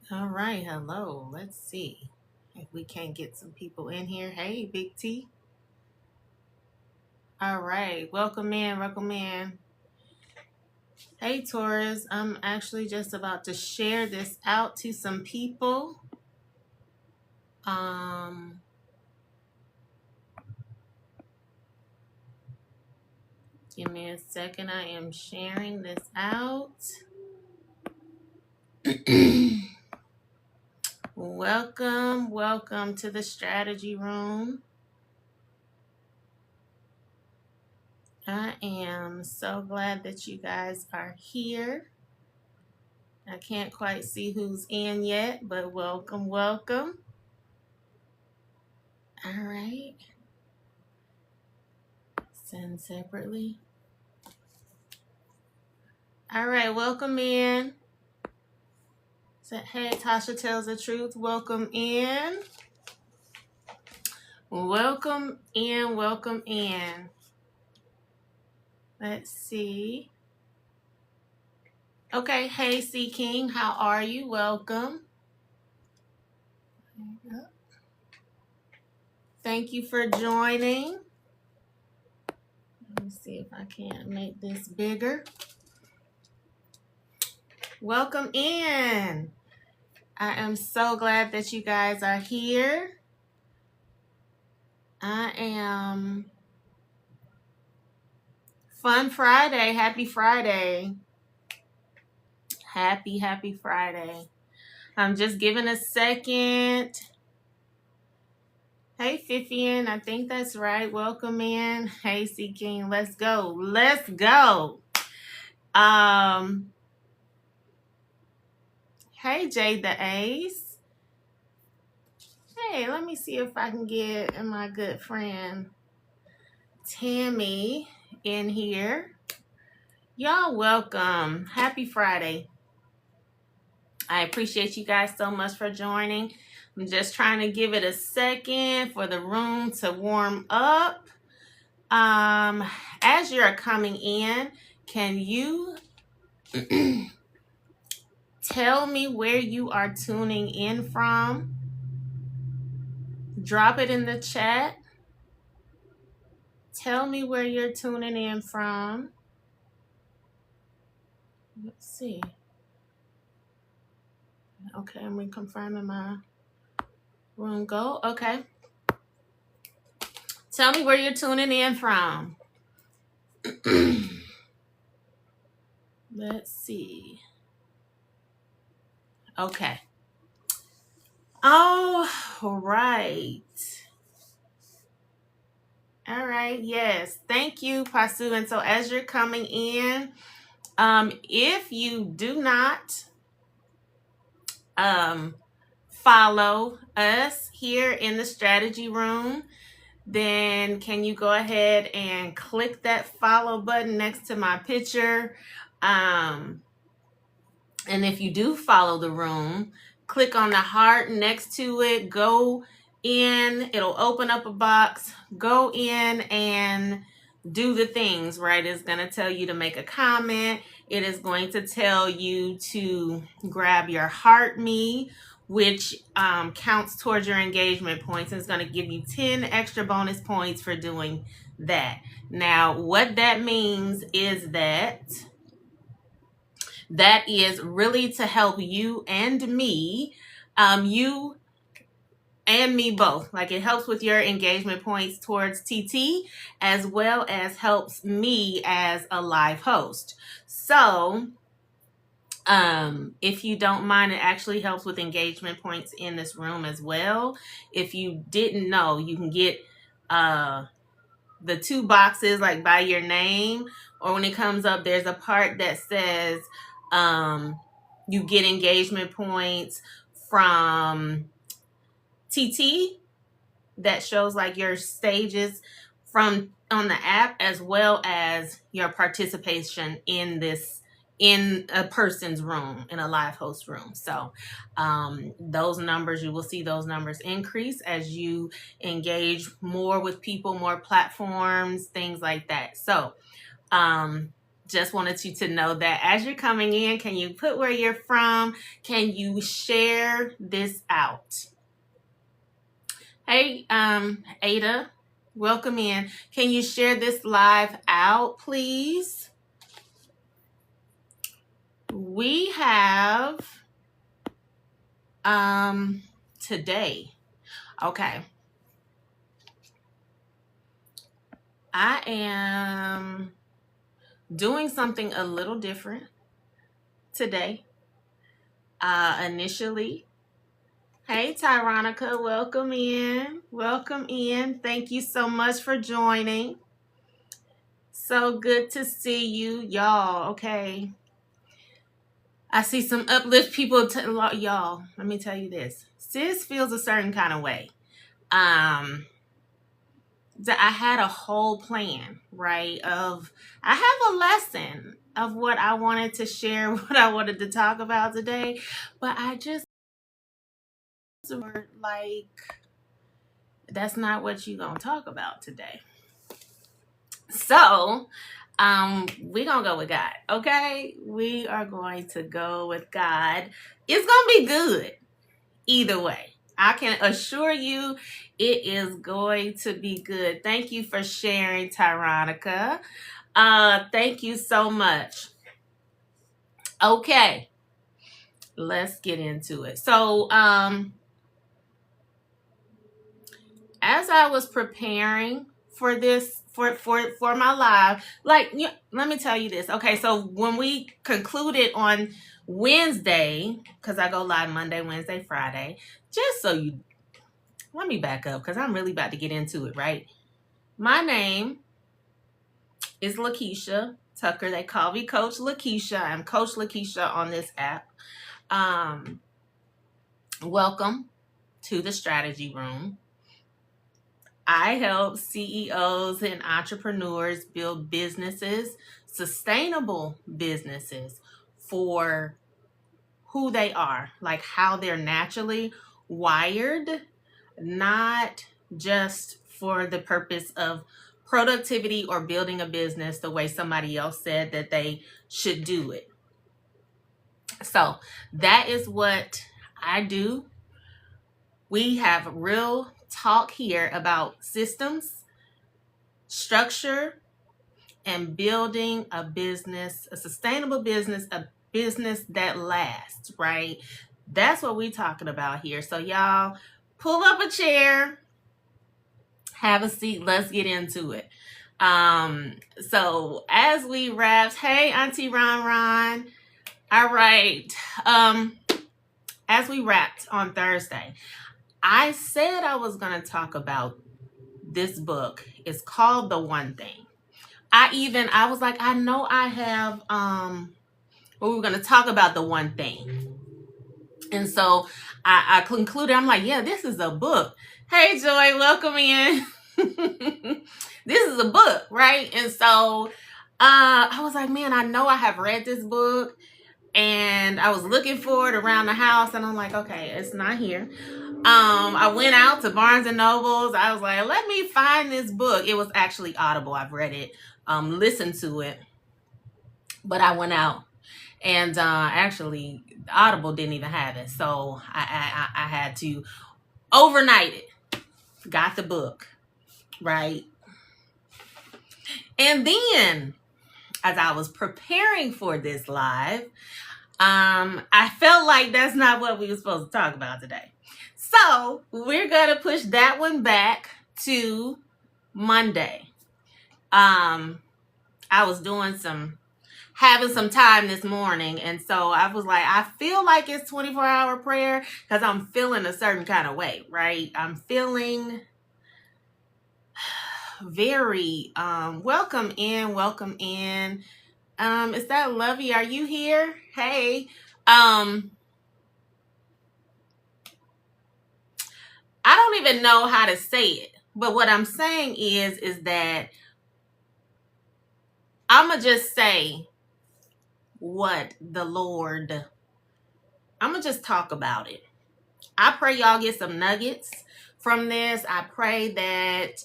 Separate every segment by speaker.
Speaker 1: All right, hello. Let's see if we can't get some people in here. Hey, Big T. All right, welcome in, welcome in. Hey, Taurus. I'm actually just about to share this out to some people. Um, Give me a second. I am sharing this out. Welcome to the strategy room. I am so glad that you guys are here. I can't quite see who's in yet, but welcome. All right. Send separately. All right, welcome in. Hey, Tasha Tells the Truth. Welcome in. Welcome in. Let's see. Okay, hey, C King, how are you? Welcome. Thank you for joining. Let me see if I can't make this bigger. Welcome in. I am so glad that you guys are here. I am. Fun Friday. Happy Friday. Happy Friday. I'm just giving a second. Hey, Fifian. I think that's right. Welcome in. Hey, C King. Let's go. Let's go. Hey, Jade the Ace. Hey, let me see if I can get my good friend Tammy in here. Y'all welcome. Happy Friday. I appreciate you guys so much for joining. I'm just trying to give it a second for the room to warm up. As you're coming in, can you tell me where you are tuning in from? Drop it in the chat. Tell me where you're tuning in from. Let's see. Okay, I'm reconfirming my room go. Okay. Tell me where you're tuning in from. Let's see. Okay. All right. All right. Yes. Thank you, Pasu. And so as you're coming in, if you do not follow us here in the strategy room, then can you go ahead and click that follow button next to my picture? And if you do follow the room, click on the heart next to it. Go in. It'll open up a box. Go in and do the things, right? It's going to tell you to make a comment. It is going to tell you to grab your heart me, which counts towards your engagement points. And it's going to give you 10 extra bonus points for doing that. Now, what that means is that is really to help you and me, you and me both. Like, it helps with your engagement points towards TT, as well as helps me as a live host. So if you don't mind, it actually helps with engagement points in this room as well. If you didn't know, you can get the two boxes like by your name, or when it comes up, there's a part that says you get engagement points from TT that shows like your stages from on the app, as well as your participation in a person's room, in a live host room. So those numbers, you will see those numbers increase as you engage more with people, more platforms, things like that. So just wanted you to know that as you're coming in, can you put where you're from? Can you share this out? Hey, Ada, welcome in. Can you share this live out, please? We have today. Okay. I am doing something a little different today. Initially, hey Tyronica, welcome in. Welcome in. Thank you so much for joining. So good to see you, y'all. Okay. I see some uplift people. Y'all, let me tell you this. Sis feels a certain kind of way. I had a whole plan, right? I have a lesson of what I wanted to share, what I wanted to talk about today, but I just were like, that's not what you're gonna talk about today. So, we're gonna go with God, okay? We are going to go with God. It's gonna be good either way. I can assure you it is going to be good. Thank you for sharing, Tyronica. Thank you so much. Okay, let's get into it. So, as I was preparing for this, for my live, like, let me tell you this. Okay, so when we concluded on Wednesday, because I go live Monday, Wednesday, Friday, just so you, let me back up because I'm really about to get into it, right? My name is LaKiesha Tucker. They call me Coach LaKiesha. I'm Coach LaKiesha on this app. Welcome to the Strategy Room. I help CEOs and entrepreneurs build businesses, sustainable businesses for who they are, like how they're naturally wired, not just for the purpose of productivity or building a business the way somebody else said that they should do it. So that is what I do. We have real talk here about systems, structure, and building a business, a sustainable business, a business that lasts, right? That's what we're talking about here. So y'all pull up a chair, have a seat, let's get into it. So as we wrapped, hey Auntie Ron. All right. As we wrapped on Thursday, I said I was going to talk about this book. It's called The One Thing. I was like, I know I have, we were going to talk about The One Thing. And so I concluded, I'm like, yeah, this is a book. Hey, Joy, welcome in. This is a book, right? And so I was like, man, I know I have read this book. And I was looking for it around the house. And I'm like, okay, it's not here. I went out to Barnes and Nobles. I was like, let me find this book. It was actually Audible. I've read it, listened to it. But I went out and actually Audible didn't even have it. So I had to overnight it. Got the book, right? And then as I was preparing for this live, I felt like that's not what we were supposed to talk about today. So we're going to push that one back to Monday. I was having some time this morning. And so I was like, I feel like it's 24-hour prayer because I'm feeling a certain kind of way, right? I'm feeling very, welcome in. Is that Lovey? Are you here? Hey, I don't even know how to say it, but what I'm saying is that I'm going to just say what the Lord, I'm going to just talk about it. I pray y'all get some nuggets from this. I pray that,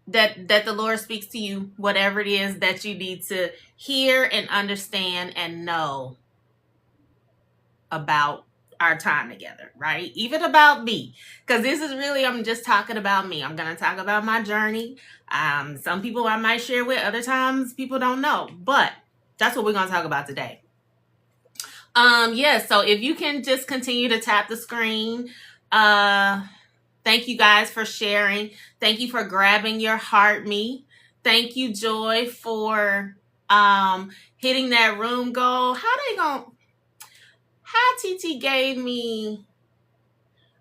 Speaker 1: that the Lord speaks to you, whatever it is that you need to hear and understand and know about our time together, right? Even about me, because this is really, I'm just talking about me. I'm going to talk about my journey. Some people I might share with, other times people don't know, but that's what we're going to talk about today. So if you can just continue to tap the screen, thank you guys for sharing. Thank you for grabbing your heart me. Thank you, Joy, for hitting that room goal. How TT gave me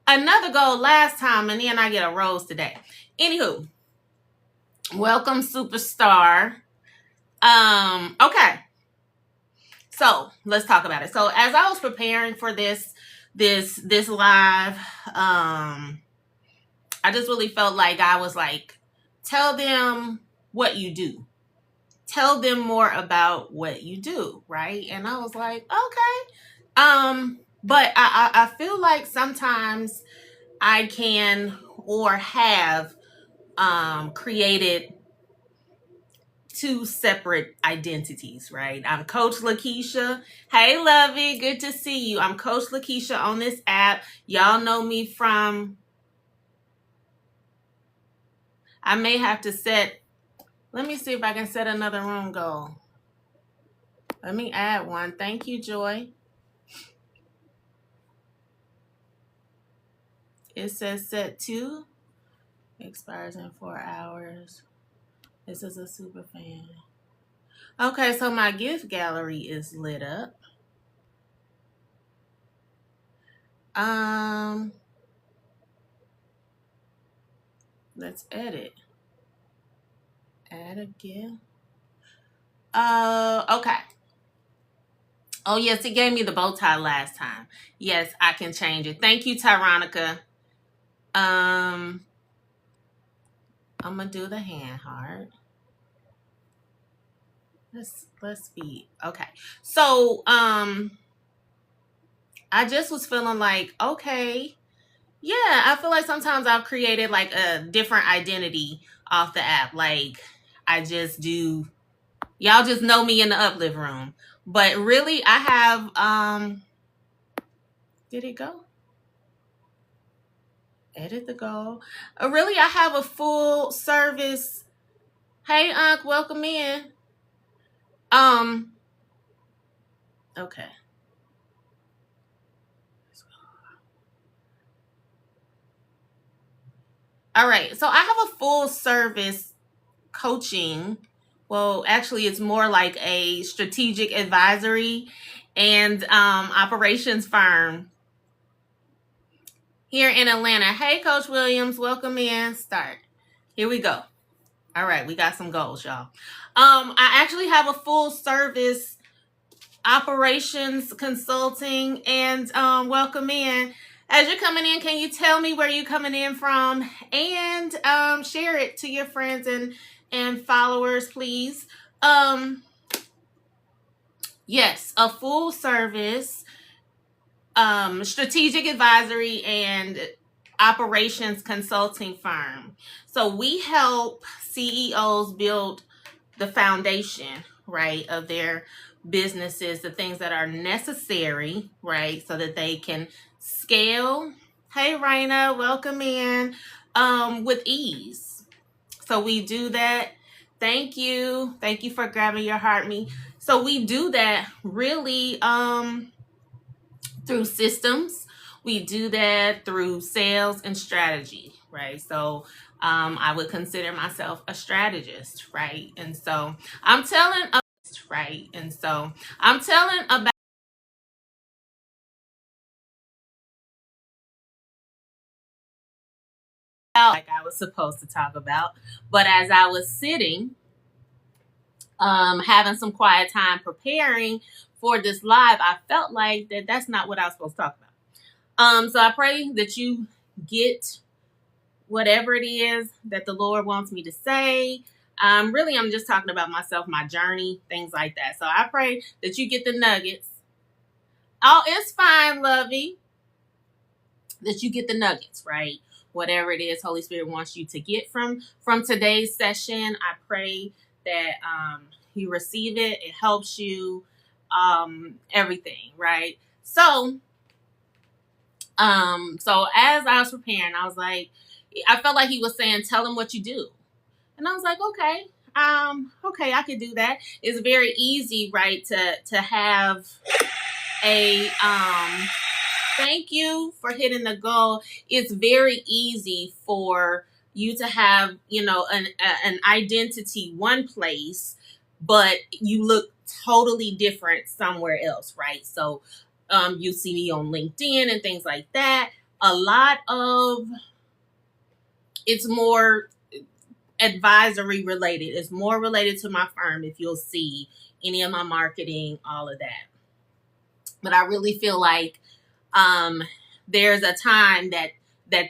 Speaker 1: another goal last time, and then I get a rose today. Anywho, welcome, superstar. Okay. So let's talk about it. So as I was preparing for this live, I just really felt like I was like, tell them what you do. Tell them more about what you do, right? And I was like, okay. But I feel like sometimes I can or have created two separate identities, right? I'm Coach LaKiesha. Hey, Lovey, good to see you. I'm Coach LaKiesha on this app. Y'all know me from, I may have to set, let me see if I can set another room goal. Let me add one. Thank you, Joy. It says set 2. Expires in 4 hours. This is a super fan. Okay, so my gift gallery is lit up. Let's edit. Add a gift. Okay. Oh, yes, it gave me the bow tie last time. Yes, I can change it. Thank you, Tyronica. I'm gonna do the hand heart. Let's be okay. So I just was feeling like, okay, yeah, I feel like sometimes I've created like a different identity off the app. Like I just do, y'all just know me in the uplift room. But really I have did it go? Edit the goal. Really, I have a full service. Hey, Unc, welcome in. Okay. All right. So I have a full service coaching. Well, actually, it's more like a strategic advisory and operations firm here in Atlanta. Hey, Coach Williams, welcome in. Start. Here we go. All right, we got some goals, y'all. I actually have a full service operations consulting and welcome in. As you're coming in, can you tell me where you're coming in from and share it to your friends and followers, please? Yes, a full service strategic advisory and operations consulting firm. So we help CEOs build the foundation, right, of their businesses, the things that are necessary, right, so that they can scale. Hey, Raina, welcome in with ease. So we do that. Thank you. Thank you for grabbing your heart me. So we do that really through systems. We do that through sales and strategy, right? So I would consider myself a strategist, right? And so I'm telling about like I was supposed to talk about, but as I was sitting, having some quiet time preparing for this live, I felt like that's not what I was supposed to talk about. So I pray that you get whatever it is that the Lord wants me to say. Really, I'm just talking about myself, my journey, things like that. So I pray that you get the nuggets. Oh, it's fine, Lovey. that you get the nuggets, right? Whatever it is Holy Spirit wants you to get from today's session, I pray that you receive it. It helps you, everything, right? So so as I was preparing, I was like, I felt like he was saying, tell him what you do. And I was like, okay, okay, I could do that. It's very easy, right, to have a thank you for hitting the goal. It's very easy for you to have, an identity one place, but you look totally different somewhere else, right? So you see me on LinkedIn and things like that. A lot of it's more advisory related. It's more related to my firm, if you'll see any of my marketing, all of that. But I really feel like there's a time that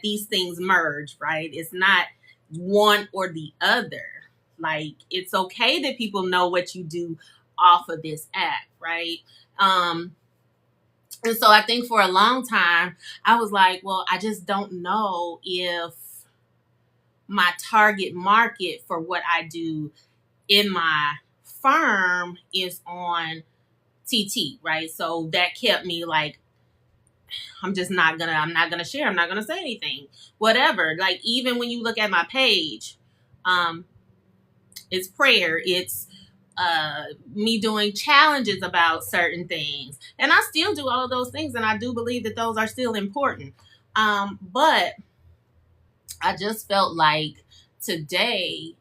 Speaker 1: these things merge, right? It's not one or the other. Like, it's okay that people know what you do off of this app, right? And so I think for a long time, I was like, well, I just don't know if my target market for what I do in my firm is on TT, right? So that kept me like, I'm not gonna share. I'm not gonna say anything, whatever. Like, even when you look at my page, it's prayer. It's me doing challenges about certain things. And I still do all of those things. And I do believe that those are still important. But I just felt like today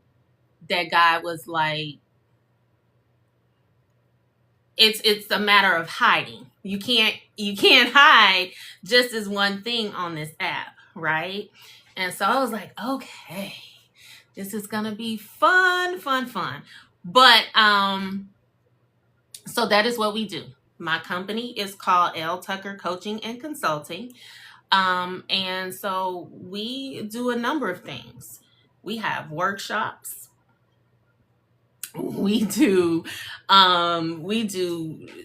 Speaker 1: that God was like, it's a matter of hiding. You can't hide just as one thing on this app, right? And so I was like, okay, this is gonna be fun. But so that is what we do. My company is called L. Tucker Coaching and Consulting. And so we do a number of things. We have workshops. We do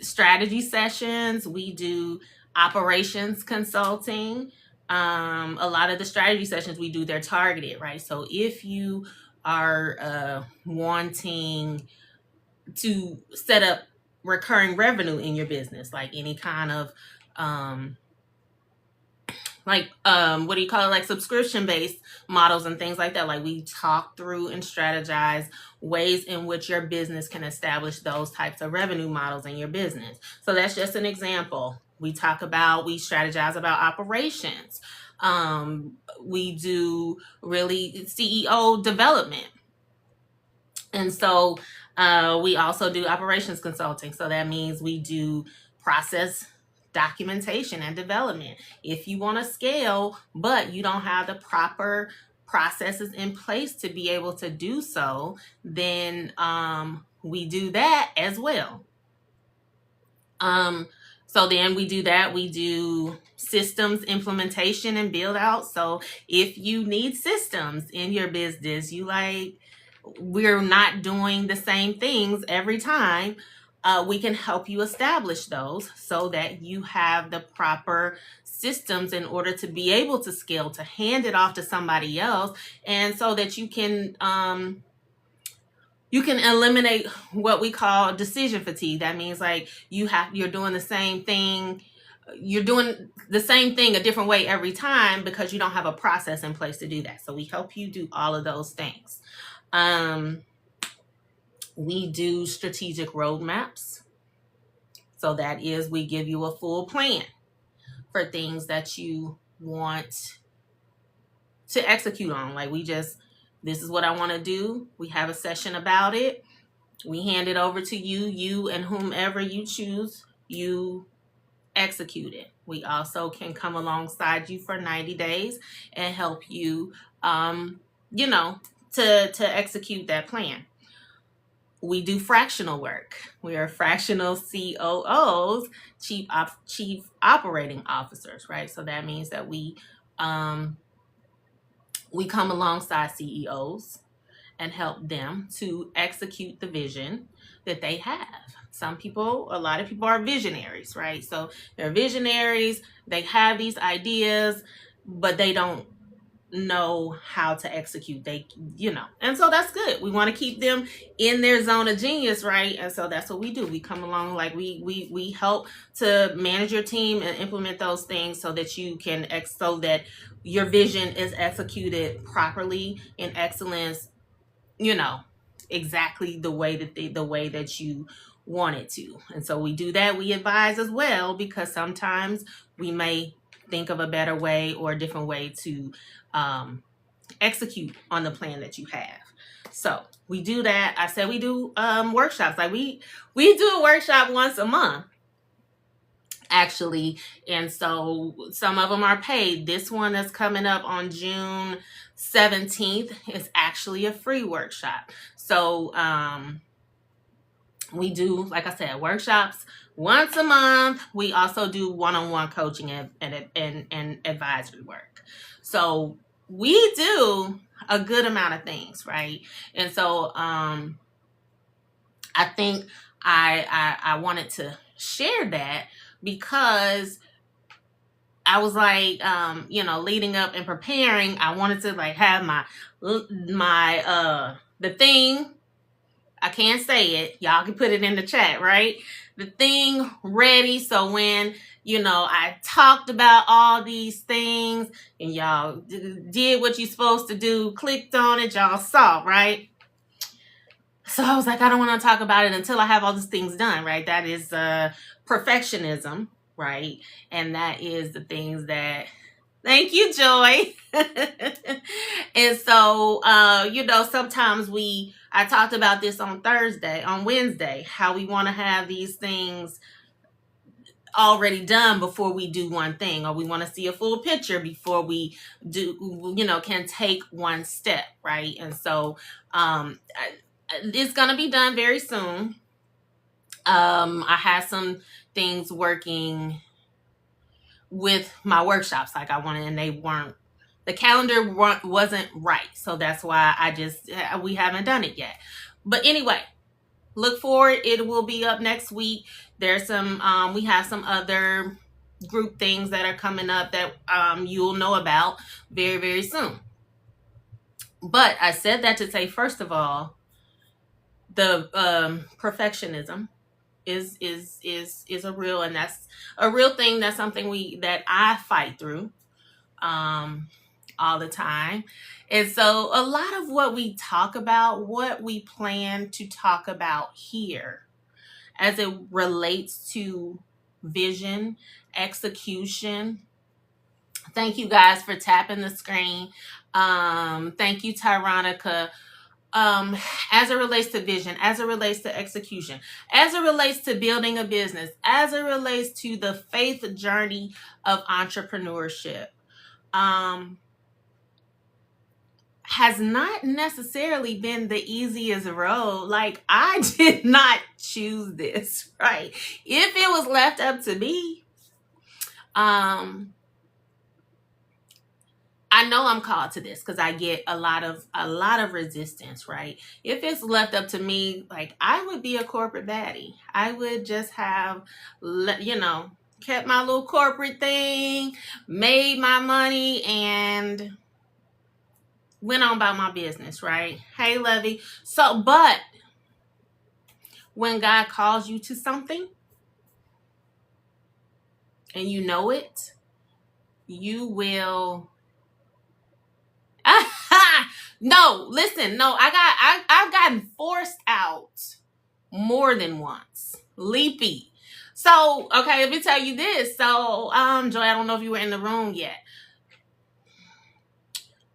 Speaker 1: strategy sessions. We do operations consulting. A lot of the strategy sessions we do, they're targeted, right? So if you are wanting to set up recurring revenue in your business, like any kind of what do you call it, like subscription based models and things like that, like we talk through and strategize ways in which your business can establish those types of revenue models in your business. So that's just an example. We strategize about operations. We do really CEO development. And so we also do operations consulting. So that means we do process documentation and development. If you want to scale, but you don't have the proper processes in place to be able to do so, then we do that as well. So then we do that. We do systems implementation and build out. So if you need systems in your business, we're not doing the same things every time. We can help you establish those so that you have the proper systems in order to be able to scale, to hand it off to somebody else, and so that you can eliminate what we call decision fatigue. That means like you're doing the same thing. You're doing the same thing a different way every time because you don't have a process in place to do that. So we help you do all of those things. We do strategic roadmaps. So that is, we give you a full plan for things that you want to execute on. Like this is what I want to do. We have a session about it. We hand it over to you and whomever you choose, you execute it. We also can come alongside you for 90 days and help you, to execute that plan. We do fractional work. We are fractional COOs, chief operating officers, right? So that means that we come alongside CEOs and help them to execute the vision that they have. A lot of people are visionaries, right? So they're visionaries, they have these ideas, but they don't know how to execute. And so that's good. We want to keep them in their zone of genius, right? And so that's what we do. We come along, like we help to manage your team and implement those things so that you can so that your vision is executed properly in excellence, exactly the way that you want it to. And so we do that. We advise as well, because sometimes we may think of a better way or a different way to execute on the plan that you have. So we do that. I said we do workshops. Like we do a workshop once a month, actually. And so some of them are paid. This one that's coming up on June 17th is actually a free workshop. So we do, like I said, workshops once a month. We also do one-on-one coaching and advisory work. So we do a good amount of things, right? And so I think I wanted to share that, because I was like, leading up and preparing, I wanted to like have the thing. I can't say it. Y'all can put it in the chat, right? The thing ready. So when, I talked about all these things and y'all did what you're supposed to do, clicked on it, y'all saw, right? So I was like, I don't want to talk about it until I have all these things done, right? That is perfectionism, right? And that is the things that, thank you, Joy. And so, sometimes I talked about this on Wednesday, how we want to have these things already done before we do one thing, or we want to see a full picture before we can take one step, right? And so it's going to be done very soon. I had some things working with my workshops like I wanted, and the calendar wasn't right. So that's why we haven't done it yet. But anyway, look forward. It will be up next week. There's we have some other group things that are coming up that you'll know about very, very soon. But I said that to say, first of all, the perfectionism is a real, and that's a real thing. That's something that I fight through all the time. And so a lot of what we talk about, what we plan to talk about here as it relates to vision, execution. Thank you guys for tapping the screen. Thank you, Tyronica. As it relates to vision, as it relates to execution, as it relates to building a business, as it relates to the faith journey of entrepreneurship, has not necessarily been the easiest road. Like, I did not choose this, right? If it was left up to me, I know I'm called to this because I get a lot of resistance, right? If it's left up to me, like, I would be a corporate baddie. I would just have, kept my little corporate thing, made my money, and went on about my business, right? Hey, Lovey. So, but when God calls you to something and you know it, you will. No, listen, no, I've gotten forced out more than once. Leapy. So, okay, let me tell you this. So, Joy, I don't know if you were in the room yet.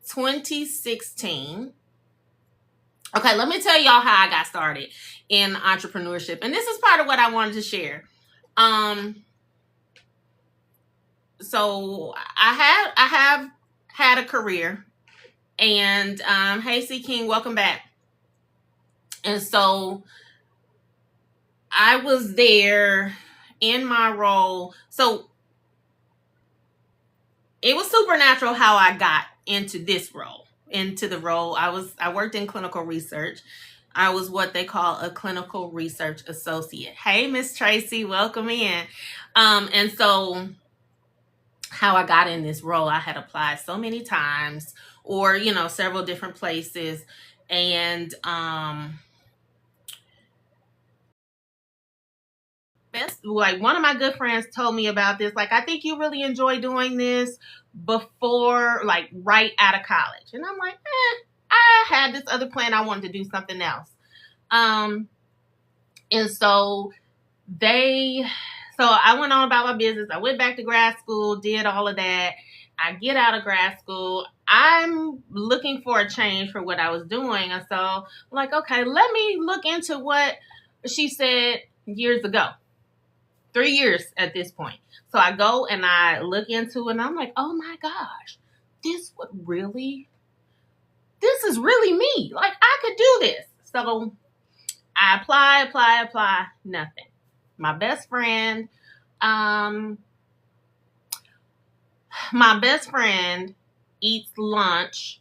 Speaker 1: 2016. Okay, let me tell y'all how I got started in entrepreneurship. And this is part of what I wanted to share. So I have had a career, and hey, C King, welcome back. And so I was there in my role. So it was supernatural how I got into this role. into the role. I worked in clinical research. I was what they call a clinical research associate. Hey, Miss Tracy, welcome in. And so how I got in this role, I had applied so many times, or several different places, and like one of my good friends told me about this. Like, I think you really enjoy doing this before, like, right out of college. And I'm like, I had this other plan. I wanted to do something else. And so I went on about my business. I went back to grad school, did all of that. I get out of grad school. I'm looking for a change for what I was doing. And so I'm like, okay, let me look into what she said years ago. 3 years at this point. So I go and I look into it and I'm like, oh my gosh, this is really me. Like, I could do this. So I apply, nothing. My best friend eats lunch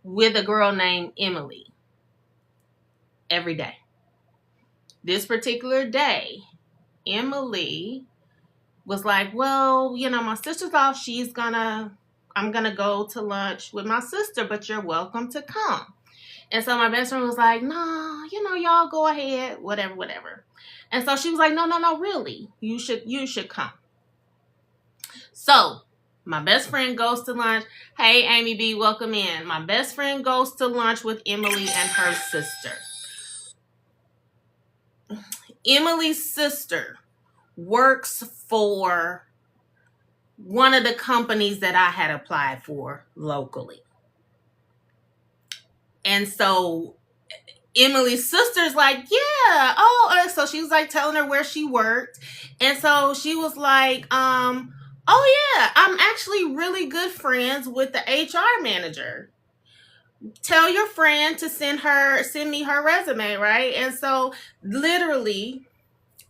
Speaker 1: with a girl named Emily every day. This particular day, Emily was like, well, my sister's off. I'm going to go to lunch with my sister, but you're welcome to come. And so my best friend was like, no, y'all go ahead, whatever. And so she was like, no, really, you should come. So my best friend goes to lunch. Hey, Amy B, welcome in. My best friend goes to lunch with Emily and her sister. Emily's sister works for one of the companies that I had applied for locally. And so Emily's sister's like, yeah, so she was like telling her where she worked. And so she was like, oh yeah, I'm actually really good friends with the HR manager. Tell your friend to send me her resume, right? And so literally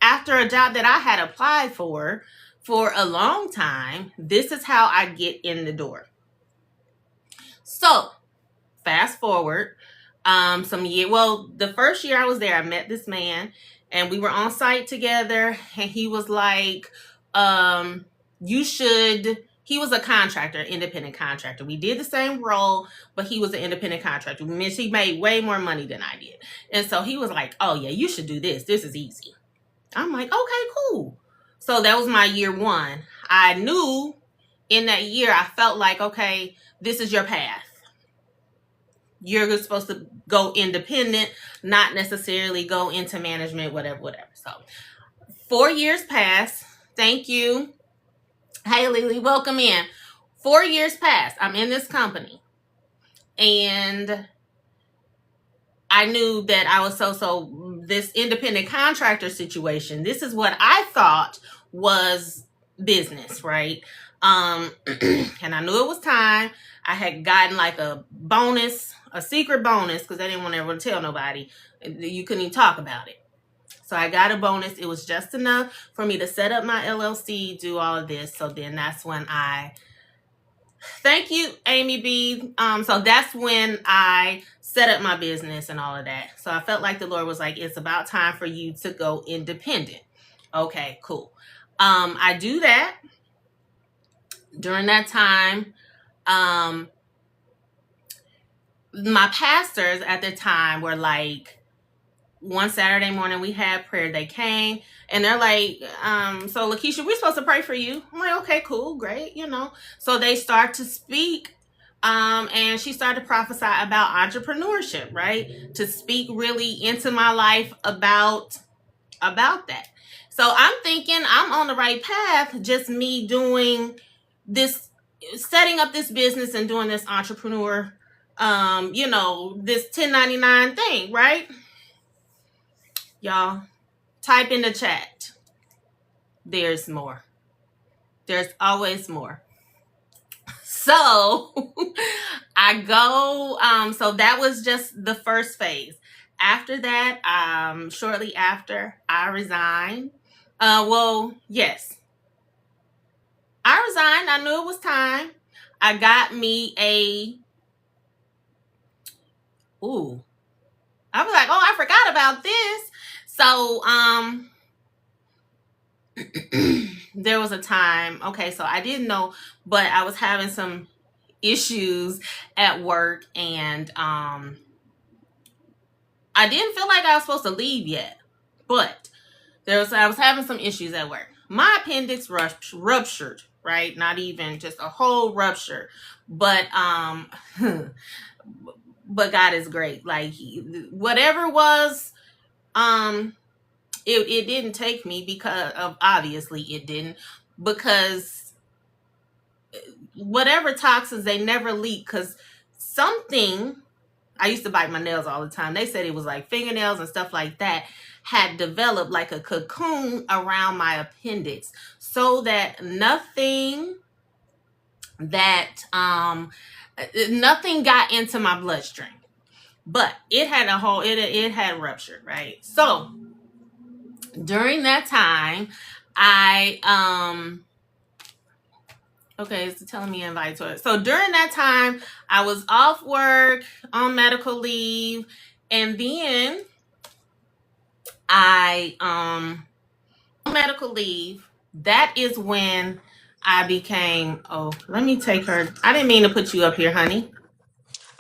Speaker 1: after a job that I had applied for a long time, this is how I get in the door. So fast forward the first year I was there, I met this man and we were on site together, and he was like, he was a contractor, independent contractor. We did the same role, but he was an independent contractor, which means he made way more money than I did. And so he was like, oh yeah, you should do this. This is easy. I'm like, okay, cool. So that was my year one. I knew in that year, I felt like, okay, this is your path. You're supposed to go independent, not necessarily go into management, whatever. So 4 years passed. Thank you. Hey, Lily, welcome in. 4 years passed. I'm in this company. And I knew that I was so this independent contractor situation, this is what I thought was business, right? And I knew it was time. I had gotten like a bonus, a secret bonus, because I didn't want everyone to tell nobody. You couldn't even talk about it. So I got a bonus. It was just enough for me to set up my LLC, do all of this. So then that's when thank you, Amy B. So that's when I set up my business and all of that. So I felt like the Lord was like, it's about time for you to go independent. Okay, cool. I do that. During that time, my pastors at the time were like, one Saturday morning we had prayer. They came and they're like, so LaKiesha, we're supposed to pray for you. I'm like, okay, cool, great, So they start to speak, and she started to prophesy about entrepreneurship, right? To speak really into my life about that. So I'm thinking I'm on the right path, just me doing this, setting up this business and doing this entrepreneur, this 1099 thing, right? Y'all, type in the chat. There's more. There's always more. So I go, so that was just the first phase. After that, shortly after, I resigned. Yes. I resigned. I knew it was time. I got me ooh, I was like, oh, I forgot about this. So, there was a time, okay, so I didn't know, but I was having some issues at work, and I didn't feel like I was supposed to leave yet, but I was having some issues at work. My appendix ruptured, right? Not even just a whole rupture, but but God is great. Like whatever was, it didn't take me, because of, obviously it didn't, because whatever toxins, they never leak, because something, I used to bite my nails all the time. They said it was like fingernails and stuff like that had developed like a cocoon around my appendix, so that nothing got into my bloodstream. But it had it had ruptured, right? So during that time, okay, it's telling me invite to it. So during that time, I was off work on medical leave, and then medical leave. That is when I became, oh, let me take her. I didn't mean to put you up here, honey.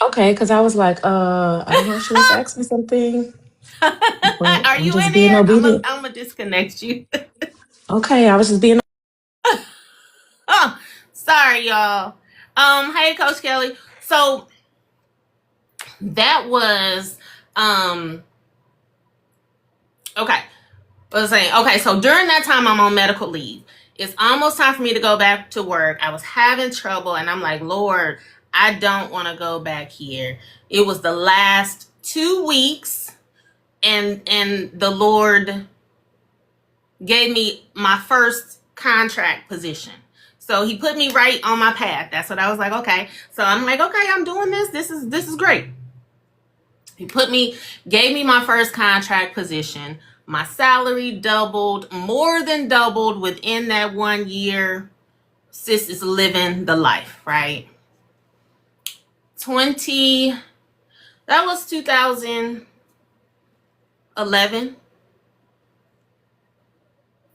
Speaker 2: Okay, because I was like, I didn't know she was asking something, but
Speaker 1: Are
Speaker 2: I'm
Speaker 1: you
Speaker 2: just
Speaker 1: in
Speaker 2: being
Speaker 1: here?
Speaker 2: obedient.
Speaker 1: I'm gonna disconnect you.
Speaker 2: Okay, I was just being.
Speaker 1: Oh, sorry, y'all. Hey, Coach Kelly. So that was, okay. I was saying, okay, so during that time, I'm on medical leave. It's almost time for me to go back to work. I was having trouble, and I'm like, Lord, I don't want to go back here. It was the last 2 weeks, and the Lord gave me my first contract position. So he put me right on my path. That's what I was like, okay. So I'm like, okay, I'm doing this. This is great. He gave me my first contract position. My salary doubled, more than doubled within that 1 year. Sis is living the life, right? that was 2011,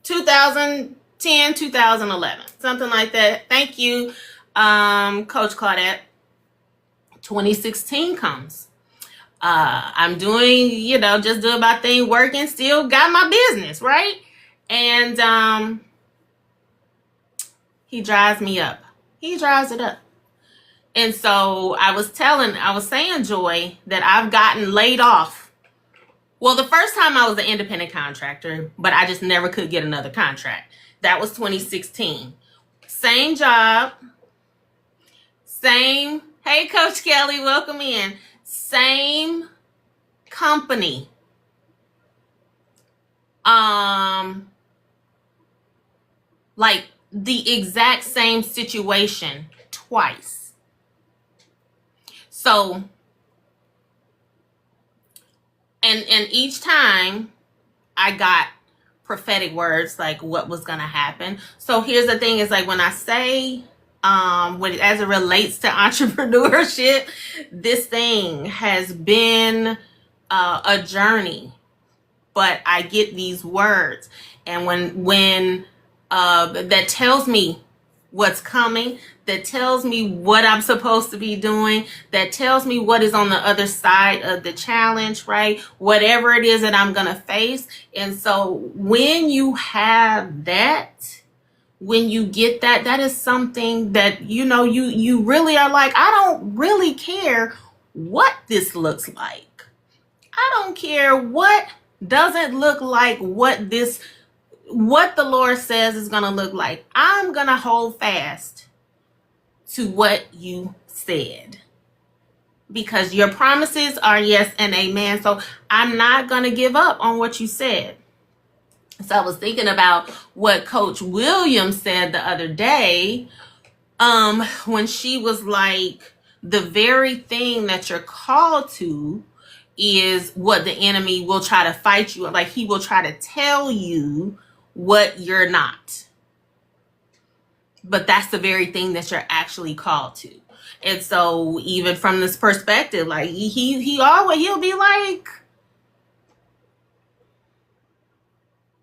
Speaker 1: 2010, 2011, something like that. Thank you, Coach Claudette. 2016 comes. I'm doing, just doing my thing, working, still got my business, right? And he drives me up. He drives it up. And so I was saying, Joy, that I've gotten laid off. Well, the first time I was an independent contractor, but I just never could get another contract. That was 2016. Same job, same, hey, Coach Kelly, welcome in. Same company. Like the exact same situation twice. So, and each time I got prophetic words, like what was going to happen. So here's the thing, is like when I say, as it relates to entrepreneurship, this thing has been a journey, but I get these words, and when that tells me what's coming, that tells me what I'm supposed to be doing, that tells me what is on the other side of the challenge, right? Whatever it is that I'm going to face. And so when you have that, when you get that, that is something that, you really are like, I don't really care what this looks like. I don't care what doesn't look like what the Lord says is going to look like. I'm going to hold fast to what you said, because your promises are yes and amen. So I'm not going to give up on what you said. So I was thinking about what Coach Williams said the other day, when she was like, the very thing that you're called to is what the enemy will try to fight you. Like he will try to tell you what you're not. But that's the very thing that you're actually called to. And so even from this perspective, like he'll be like,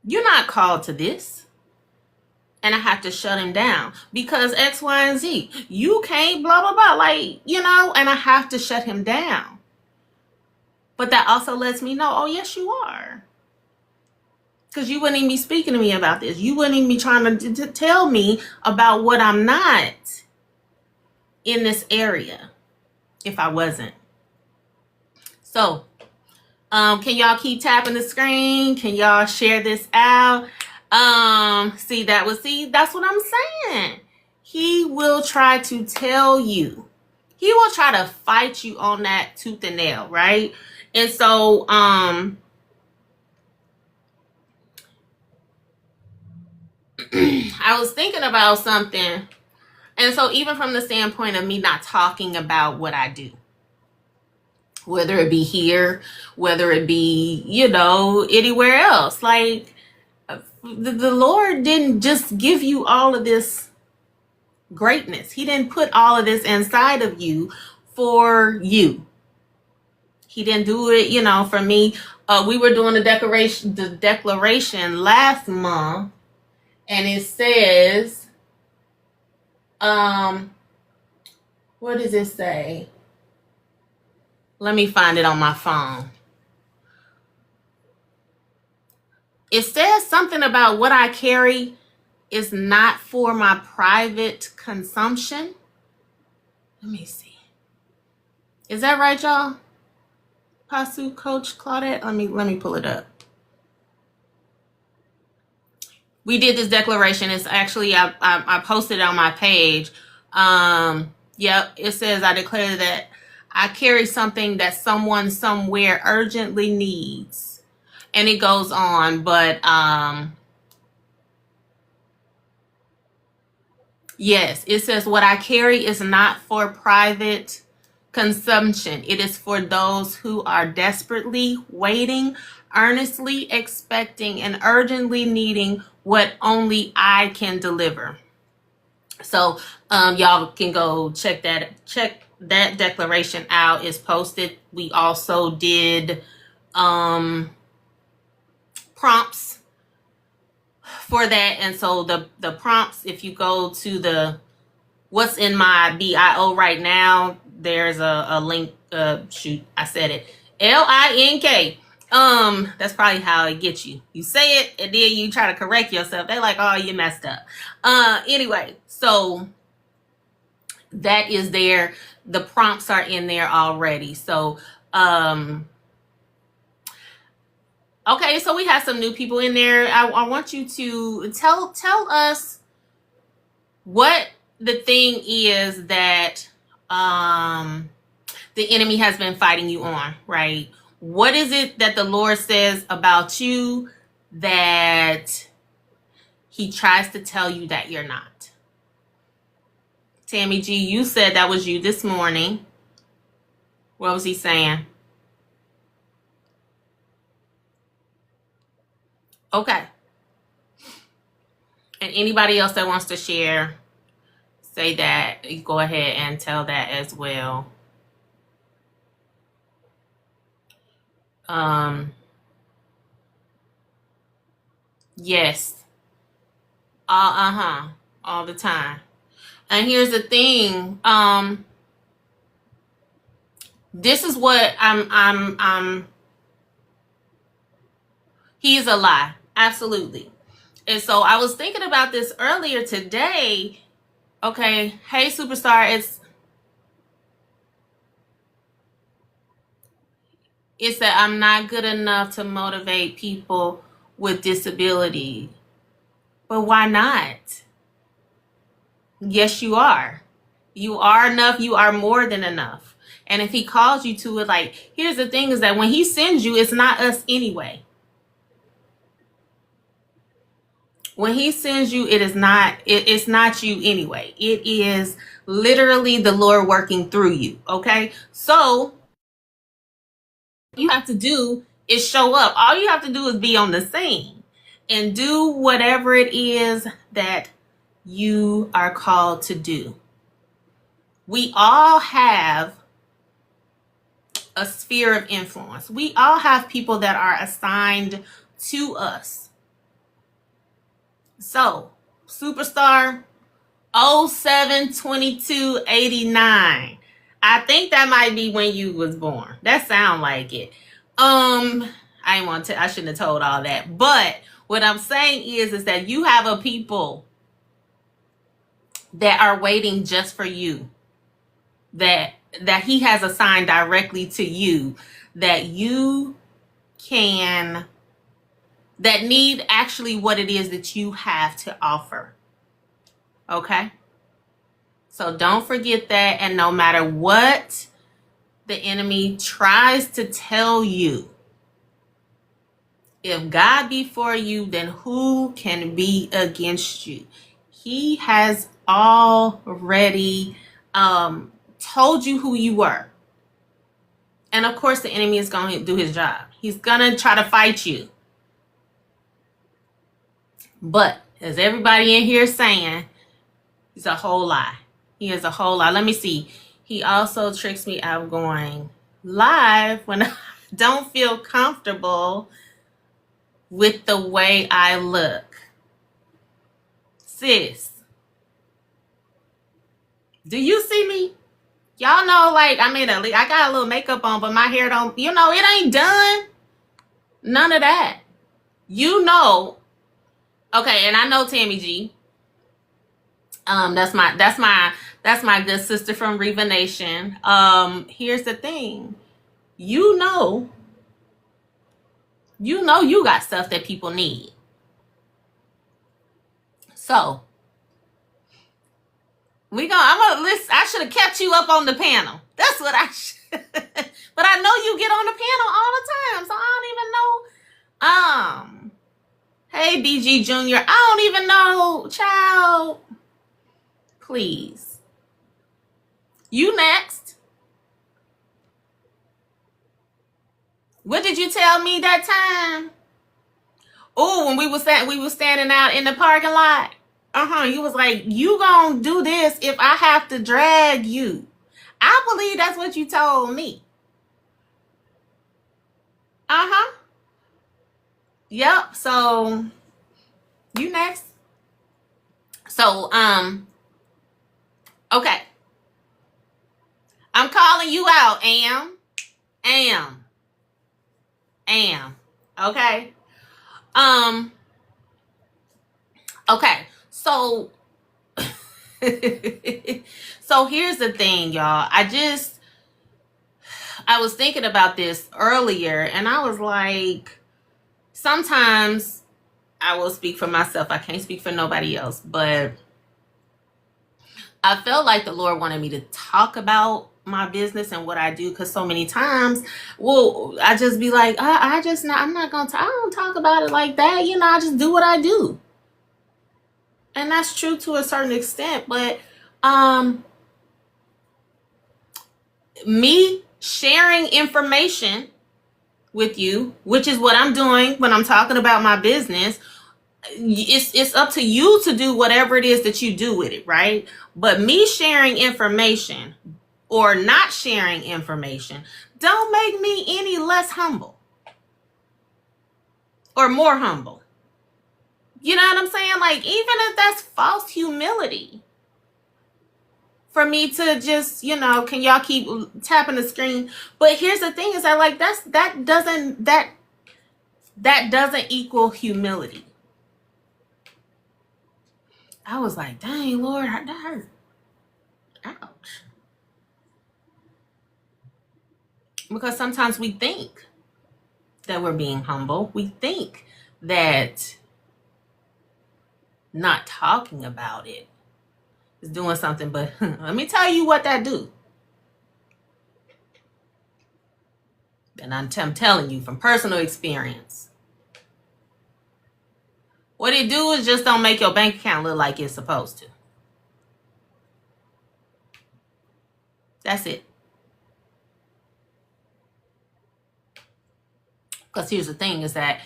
Speaker 1: you're not called to this. And I have to shut him down because X, Y, and Z. You can't blah, blah, blah. Like, and I have to shut him down. But that also lets me know, oh, yes, you are. Because you wouldn't even be speaking to me about this. You wouldn't even be trying to tell me about what I'm not in this area if I wasn't. So, can y'all keep tapping the screen? Can y'all share this out? That's what I'm saying. He will try to tell you. He will try to fight you on that tooth and nail, right? And so, I was thinking about something. And so even from the standpoint of me not talking about what I do, whether it be here, whether it be, anywhere else, like the Lord didn't just give you all of this greatness. He didn't put all of this inside of you for you. He didn't do it, for me. We were doing the declaration last month, and it says, what does it say? Let me find it on my phone. It says something about what I carry is not for my private consumption. Let me see. Is that right, y'all? Pasu, Coach Claudette? Let me pull it up. We did this declaration. It's actually, I posted it on my page. Yep, it says, I declare that I carry something that someone somewhere urgently needs. And it goes on, but yes, it says what I carry is not for private consumption. It is for those who are desperately waiting, earnestly expecting, and urgently needing what only I can deliver. So y'all can go check that declaration out. It's posted. We also did prompts for that. And so the prompts, if you go to the what's in my bio right now, there's a link. I said it. LINK. That's probably how it gets you. You say it and then you try to correct yourself. They're like, oh, you messed up. Anyway, so that is there. The prompts are in there already. So, okay, so we have some new people in there. I want you to tell us what the thing is that the enemy has been fighting you on, right? What is it that the Lord says about you that he tries to tell you that you're not? Tammy G, you said that was you this morning. What was he saying? Okay. And anybody else that wants to share, say that. You go ahead and tell that as well. Yes. All the time. And here's the thing. This is what he is a lie. Absolutely. And so I was thinking about this earlier today. Okay. Hey, superstar. It's that I'm not good enough to motivate people with disability. But why not? Yes, you are. You are enough. You are more than enough. And if he calls you to it, like, here's the thing is that when he sends you, it's not us anyway. When he sends you, it's not you anyway. It is literally the Lord working through you. Okay. So you have to do is show up. All you have to do is be on the scene and do whatever it is that you are called to do. we all have a sphere of influence. We all have people that are assigned to us. So, superstar 07/22/89. I think that might be when you was born. That sound like it. I shouldn't have told all that. But what I'm saying is that you have a people that are waiting just for you. That he has assigned directly to you, that you can, that need actually what it is that you have to offer. Okay? So don't forget that, and no matter what the enemy tries to tell you, if God be for you, then who can be against you? He has already told you who you were. And of course, the enemy is going to do his job. He's going to try to fight you. But as everybody in here is saying, it's a whole lie. He is a whole lie. Let me see. He also tricks me out going live when I don't feel comfortable with the way I look. Sis, do you see me? Y'all know, like, I got a little makeup on, but my hair don't, it ain't done. None of that. Okay, and I know Tammy G. That's my good sister from Reva Nation. Here's the thing. You got stuff that people need. So I should have kept you up on the panel. That's what I should. But I know you get on the panel all the time, so I don't even know. Hey BG Junior, I don't even know, child. Please. You next. What did you tell me that time? Oh, when we was standing out in the parking lot. You was like, you gonna do this if I have to drag you. I believe that's what you told me. Yep. So you next. So okay. I'm calling you out, Am. Okay. Okay. So so here's the thing, y'all. I was thinking about this earlier, and I was like, sometimes I will speak for myself. I can't speak for nobody else, but I felt like the Lord wanted me to talk about my business and what I do, because so many times, I just be like, I don't talk about it like that. I just do what I do. And that's true to a certain extent, but me sharing information with you, which is what I'm doing when I'm talking about my business, it's up to you to do whatever it is that you do with it, right? But me sharing information or not sharing information don't make me any less humble or more humble. You know what I'm saying? Like, even if that's false humility, for me to just, can y'all keep tapping the screen? But here's the thing, is that, like, that doesn't equal humility. I was like, dang, Lord, that hurt. Ouch. Because sometimes we think that we're being humble. We think that not talking about it is doing something, but let me tell you what that do. And I'm telling you from personal experience. What it do is just don't make your bank account look like it's supposed to. That's it. Because here's the thing, is that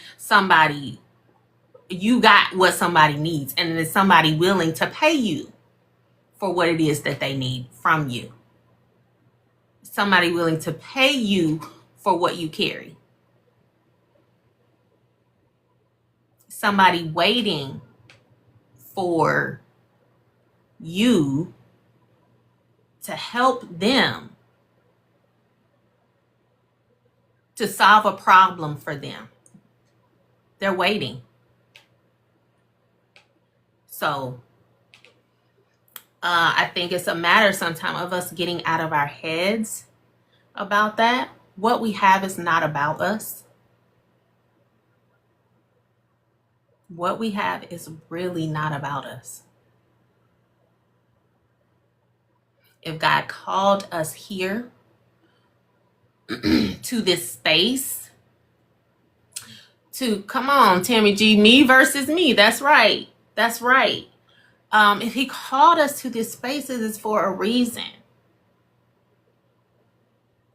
Speaker 1: you got what somebody needs, and there's somebody willing to pay you for what it is that they need from you. Somebody willing to pay you for what you carry. Somebody waiting for you to help them to solve a problem for them. They're waiting. So I think it's a matter sometimes of us getting out of our heads about that. What we have is not about us. What we have is really not about us. If God called us here to this space, to, come on, Tammy G, me versus me. That's right. That's right. If he called us to this space, it is for a reason.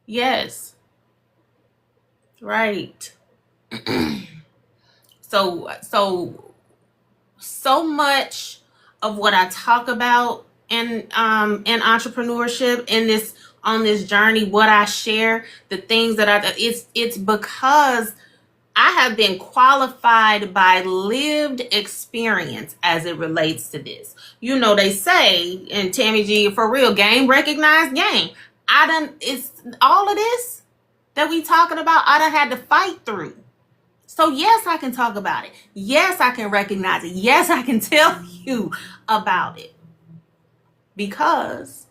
Speaker 1: Yes. Right. So much of what I talk about in entrepreneurship, in this, on this journey, what I share, the things that it's because I have been qualified by lived experience as it relates to this. You know, they say in Tammy G, for real, game recognized game. It's all of this that we talking about, I done had to fight through. So yes, I can talk about it. Yes, I can recognize it. Yes, I can tell you about it. Because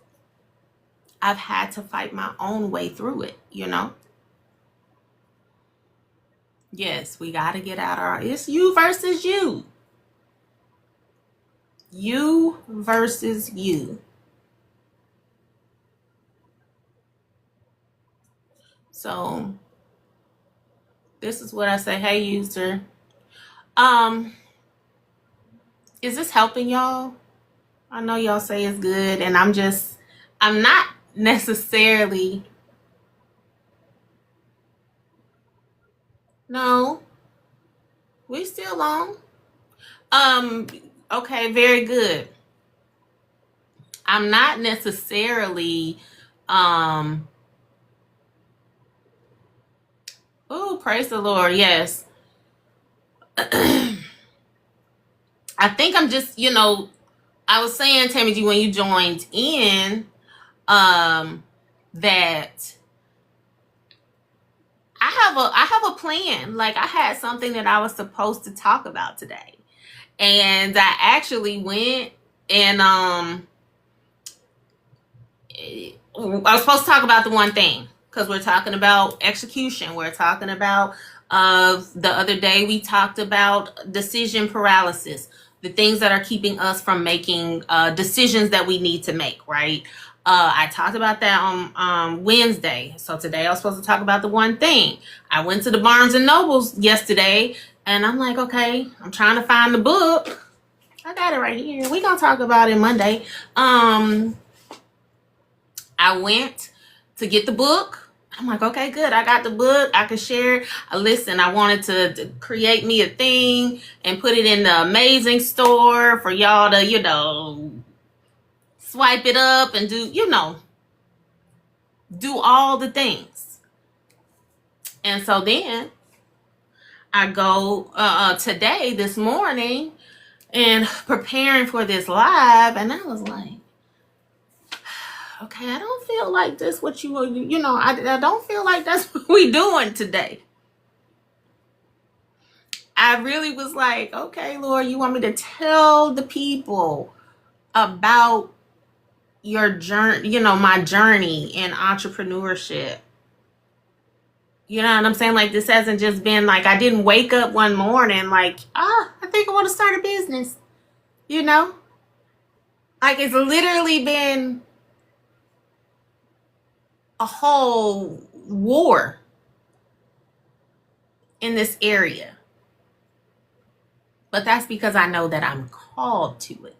Speaker 1: I've had to fight my own way through it, you know? Yes, we got to get out it's you versus you. You versus you. So this is what I say. Hey, user. Is this helping y'all? I know y'all say it's good, and I'm not necessarily. No, we still on. Okay, very good. I'm not necessarily, oh, praise the Lord, yes. I think I'm just, I was saying, Tammy G, when you joined in, that I have a plan. Like, I had something that I was supposed to talk about today. And I actually went and I was supposed to talk about the one thing, because we're talking about execution. We're talking about the other day we talked about decision paralysis, the things that are keeping us from making decisions that we need to make, right? I talked about that on Wednesday. So today I was supposed to talk about the one thing. I went to the Barnes and Nobles yesterday, and I'm like, okay, I'm trying to find the book. I got it right here. We're going to talk about it Monday. I went to get the book. I'm like, okay, good. I got the book. I can share it. Listen, I wanted to create me a thing and put it in the Amazing Store for y'all to, swipe it up and do all the things. And so then I go today, this morning, and preparing for this live, and I was like, okay, I don't feel like this what I don't feel like that's what we doing today. I really was like, okay, Lord, you want me to tell the people about your journey, my journey in entrepreneurship. You know what I'm saying? Like, this hasn't just been like, I didn't wake up one morning like, I think I want to start a business. Like, it's literally been a whole war in this area. But that's because I know that I'm called to it.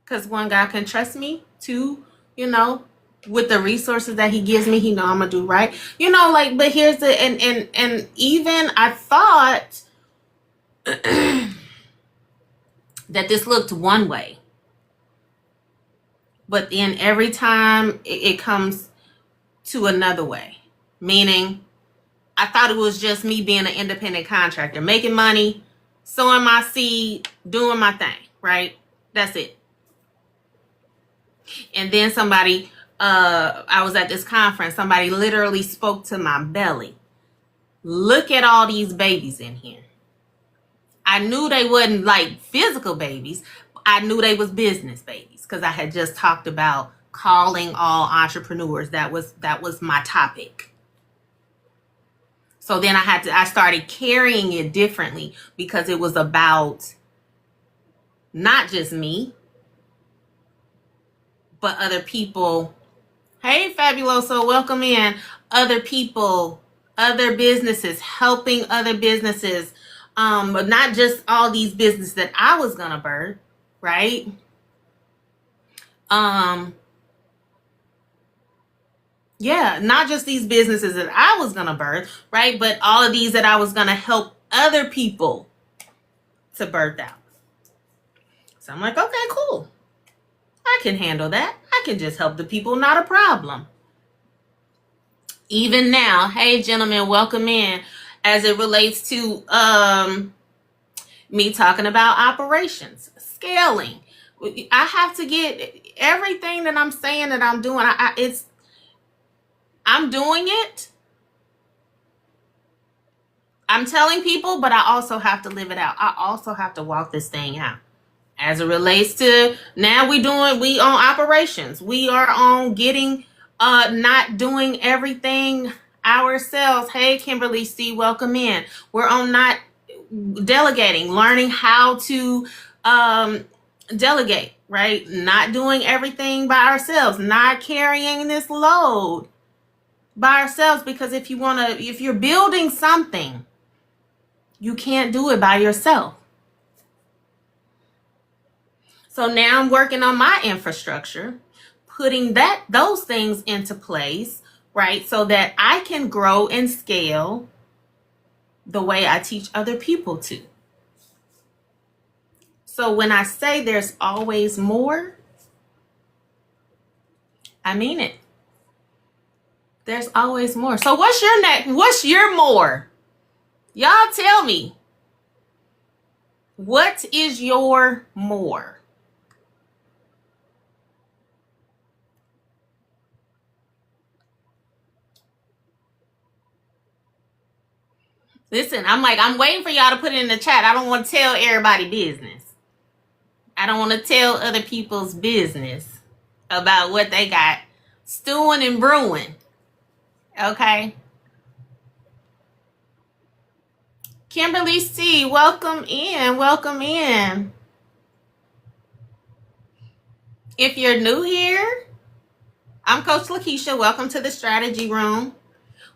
Speaker 1: Because one, God can trust me. Two, with the resources that he gives me, he know I'm gonna do right. You know, like, but here's the and even I thought that this looked one way, but then every time it comes to another way. Meaning, I thought it was just me being an independent contractor, making money, sowing my seed, doing my thing, right? That's it. And then somebody, I was at this conference, somebody literally spoke to my belly. Look at all these babies in here. I knew they wasn't like physical babies. I knew they was business babies because I had just talked about calling all entrepreneurs. That was my topic. So then I started carrying it differently because it was about not just me, but other people. Hey, Fabuloso, welcome in. Other people, other businesses, helping other businesses, but not just all these businesses that I was gonna birth, right? Yeah, not just these businesses that I was gonna birth, right? But all of these that I was gonna help other people to birth out. So I'm like, okay, cool. I can handle that. I can just help the people, not a problem. Even now, hey gentlemen, welcome in. As it relates to me talking about operations, scaling, I have to get everything that I'm saying that I'm doing. I'm doing it. I'm telling people, but I also have to live it out. I also have to walk this thing out. As it relates to now, we on operations. We are on getting, not doing everything ourselves. Hey, Kimberly C, welcome in. We're on not delegating, learning how to delegate, right? Not doing everything by ourselves, not carrying this load by ourselves, because if you're building something, you can't do it by yourself. So now I'm working on my infrastructure, putting those things into place, right? So that I can grow and scale the way I teach other people to. So when I say there's always more, I mean it. There's always more. So what's your next? What's your more? Y'all tell me. What is your more? Listen, I'm waiting for y'all to put it in the chat. I don't want to tell everybody business. I don't want to tell other people's business about what they got stewing and brewing. Okay? Kimberly C, welcome in. Welcome in. If you're new here, I'm Coach LaKiesha. Welcome to the Strategy Room.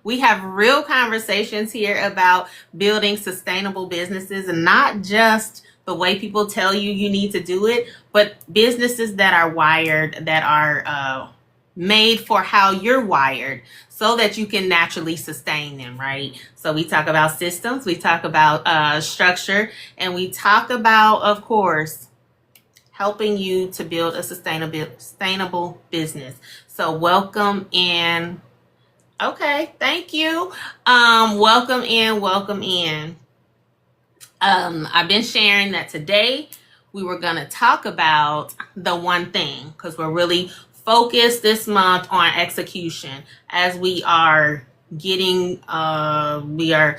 Speaker 1: We have real conversations here about building sustainable businesses, and not just the way people tell you need to do it, but businesses that are wired, that are made for how you're wired, so that you can naturally sustain them, right? So we talk about systems, we talk about structure, and we talk about, of course, helping you to build a sustainable business. So welcome in. Okay, thank you. Welcome in, welcome in. I've been sharing that today we were going to talk about the one thing, because we're really focused this month on execution, as we are getting, we are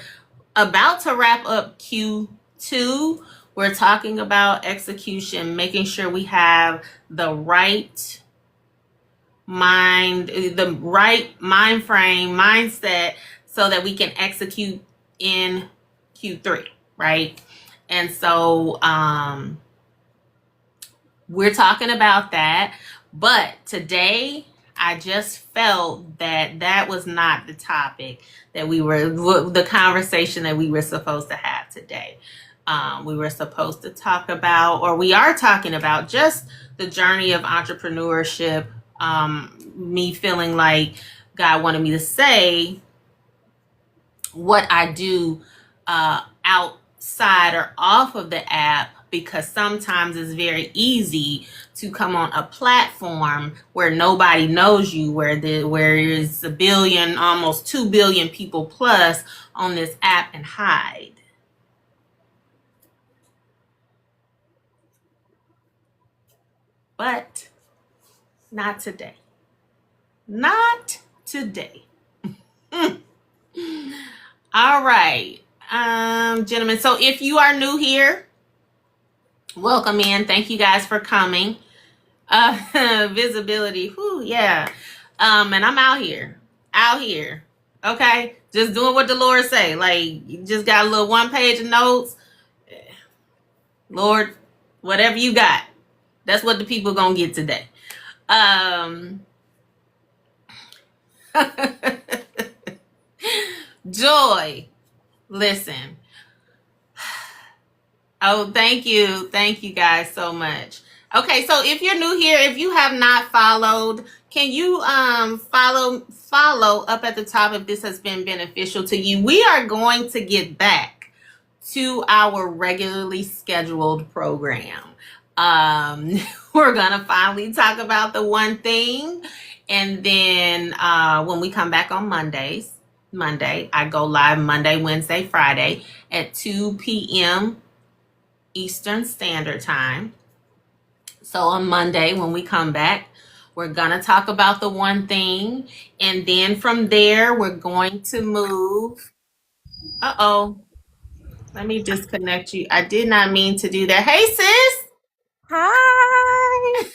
Speaker 1: about to wrap up Q2. We're talking about execution, making sure we have the right mind frame, mindset, so that we can execute in Q3, right? And so we're talking about that. But today, I just felt that was not the topic that the conversation that we were supposed to have today. We were supposed to talk about, or we are talking about, just the journey of entrepreneurship, me feeling like God wanted me to say what I do outside or off of the app, because sometimes it's very easy to come on a platform where nobody knows you, where there's a billion, almost 2 billion people plus on this app, and hide. But not today. Not today. All right, gentlemen. So if you are new here, welcome in. Thank you guys for coming. Visibility. Whew, yeah. And I'm out here. Okay. Just doing what the Lord say. Like, you just got a little 1 page of notes. Lord, whatever you got, that's what the people gonna get today. Joy. Listen. Oh, thank you. Thank you guys so much. Okay, so if you're new here, if you have not followed, can you follow up at the top if this has been beneficial to you? We are going to get back to our regularly scheduled program. We're gonna finally talk about the one thing, and then when we come back on Monday, I go live Monday, Wednesday, Friday at 2 p.m. Eastern Standard Time. So on Monday, when we come back, we're going to talk about the one thing. And then from there, we're going to move. Uh-oh. Let me disconnect you. I did not mean to do that. Hey, sis.
Speaker 3: Hi.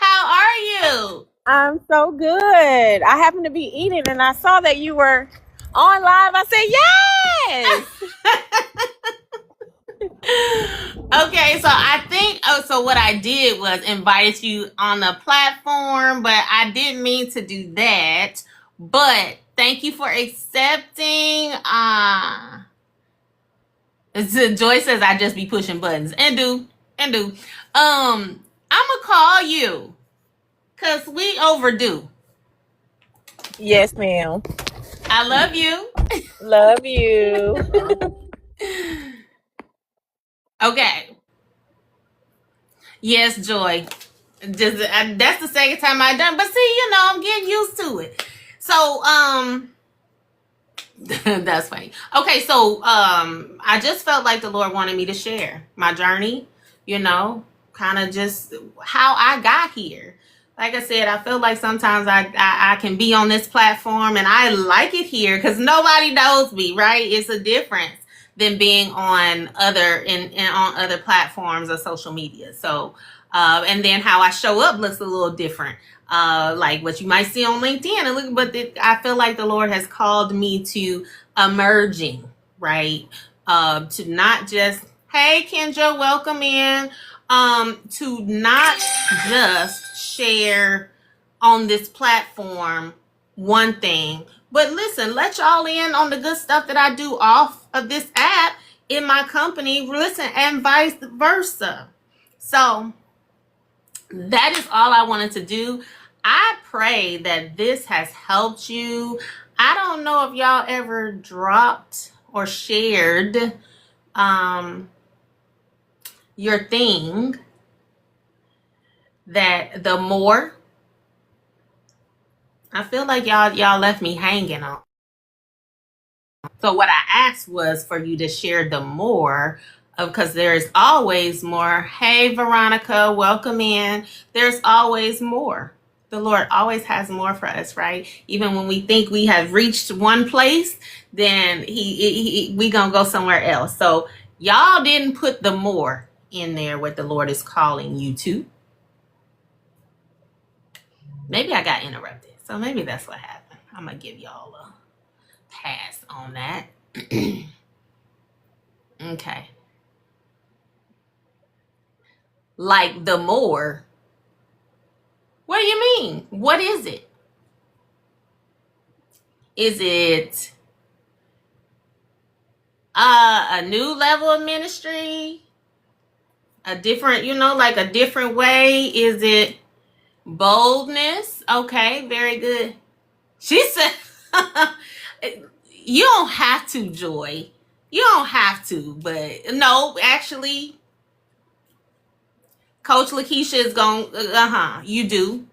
Speaker 1: How are you?
Speaker 3: I'm so good. I happened to be eating and I saw that you were on live. I said, yes.
Speaker 1: Okay, so I think, so what I did was invited you on the platform, but I didn't mean to do that. But thank you for accepting. Joy says I just be pushing buttons. And do. I'm gonna call you because we overdue.
Speaker 3: Yes, ma'am.
Speaker 1: I love you.
Speaker 3: Love you.
Speaker 1: Okay. Yes, Joy. Just that's the second time I done. But see, I'm getting used to it. So that's funny. Okay, so I just felt like the Lord wanted me to share my journey, kind of just how I got here. Like I said, I feel like sometimes I can be on this platform and I like it here because nobody knows me, right? It's a difference than being on on other platforms of social media. So and then how I show up looks a little different. Like what you might see on LinkedIn. But I feel like the Lord has called me to emerging, right? To not just, hey, Kendra, welcome in. To not just share on this platform one thing, but listen, let y'all in on the good stuff that I do off of this app in my company, listen, and vice versa. So that is all I wanted to do. I pray that this has helped you. I don't know if y'all ever dropped or shared your thing that the more. I feel like y'all left me hanging on. So what I asked was for you to share the more, because there's always more. Hey, Veronica, welcome in. There's always more. The Lord always has more for us, right? Even when we think we have reached one place, then we gonna go somewhere else. So y'all didn't put the more in there what the Lord is calling you to. Maybe I got interrupted. So maybe that's what happened. I'm gonna give y'all a pass on that. Okay. Like the more. What do you mean? What is it? Is it a new level of ministry? A different, like a different way? Is it Boldness. Okay, very good. She said, you don't have to, Joy. You don't have to, but no, actually, Coach LaKiesha is going, you do.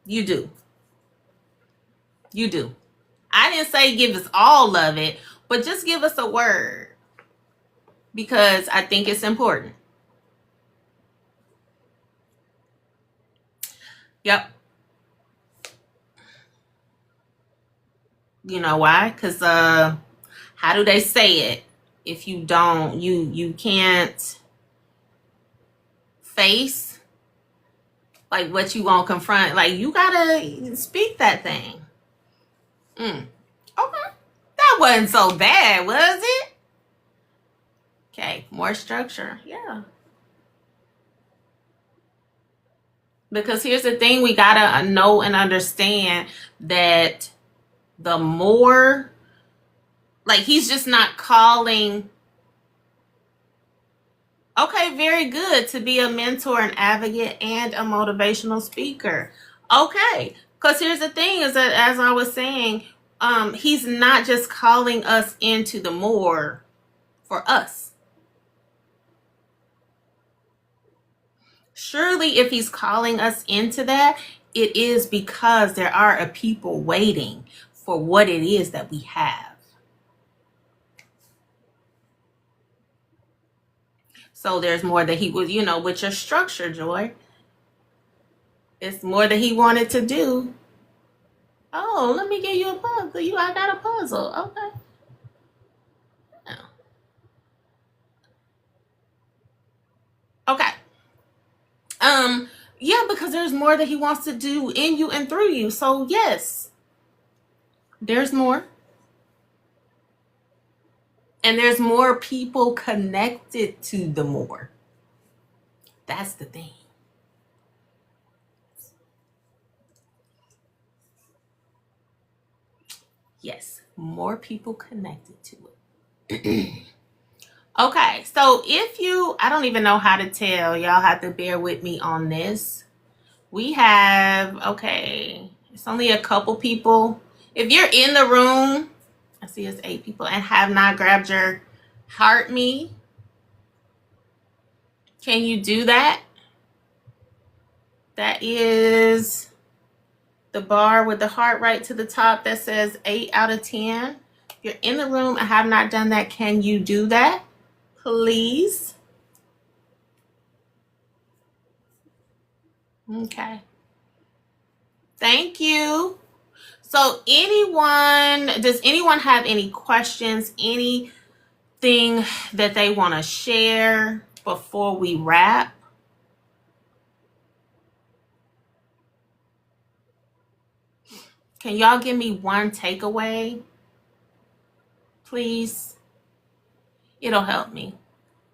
Speaker 1: You do. You do. I didn't say give us all of it, but just give us a word because I think it's important. Yep. You know why? Because how do they say it? If you don't, you can't face like what you won't confront. Like you gotta speak that thing. Okay. That wasn't so bad, was it? Okay, more structure. Yeah. Because here's the thing, we gotta know and understand that the more, like, he's just not calling. Okay, very good, to be a mentor, an advocate, and a motivational speaker. Okay, because here's the thing is that, as I was saying, he's not just calling us into the more for us. Surely if he's calling us into that, it is because there are a people waiting for what it is that we have. So there's more that he was, with your structure, Joy. It's more that he wanted to do. Oh, let me give you a puzzle. I got a puzzle. Okay. Okay. Yeah, because there's more that he wants to do in you and through you. So yes, there's more. And there's more people connected to the more. That's the thing. Yes, more people connected to it. Okay, so I don't even know how to tell. Y'all have to bear with me on this. We have, it's only a couple people. If you're in the room, I see it's 8 people, and have not grabbed your heart me, can you do that? That is the bar with the heart right to the top that says 8 out of 10. If you're in the room and have not done that, can you do that? Please. Okay. Thank you. So does anyone have any questions, anything that they want to share before we wrap? Can y'all give me one takeaway, please? It'll help me.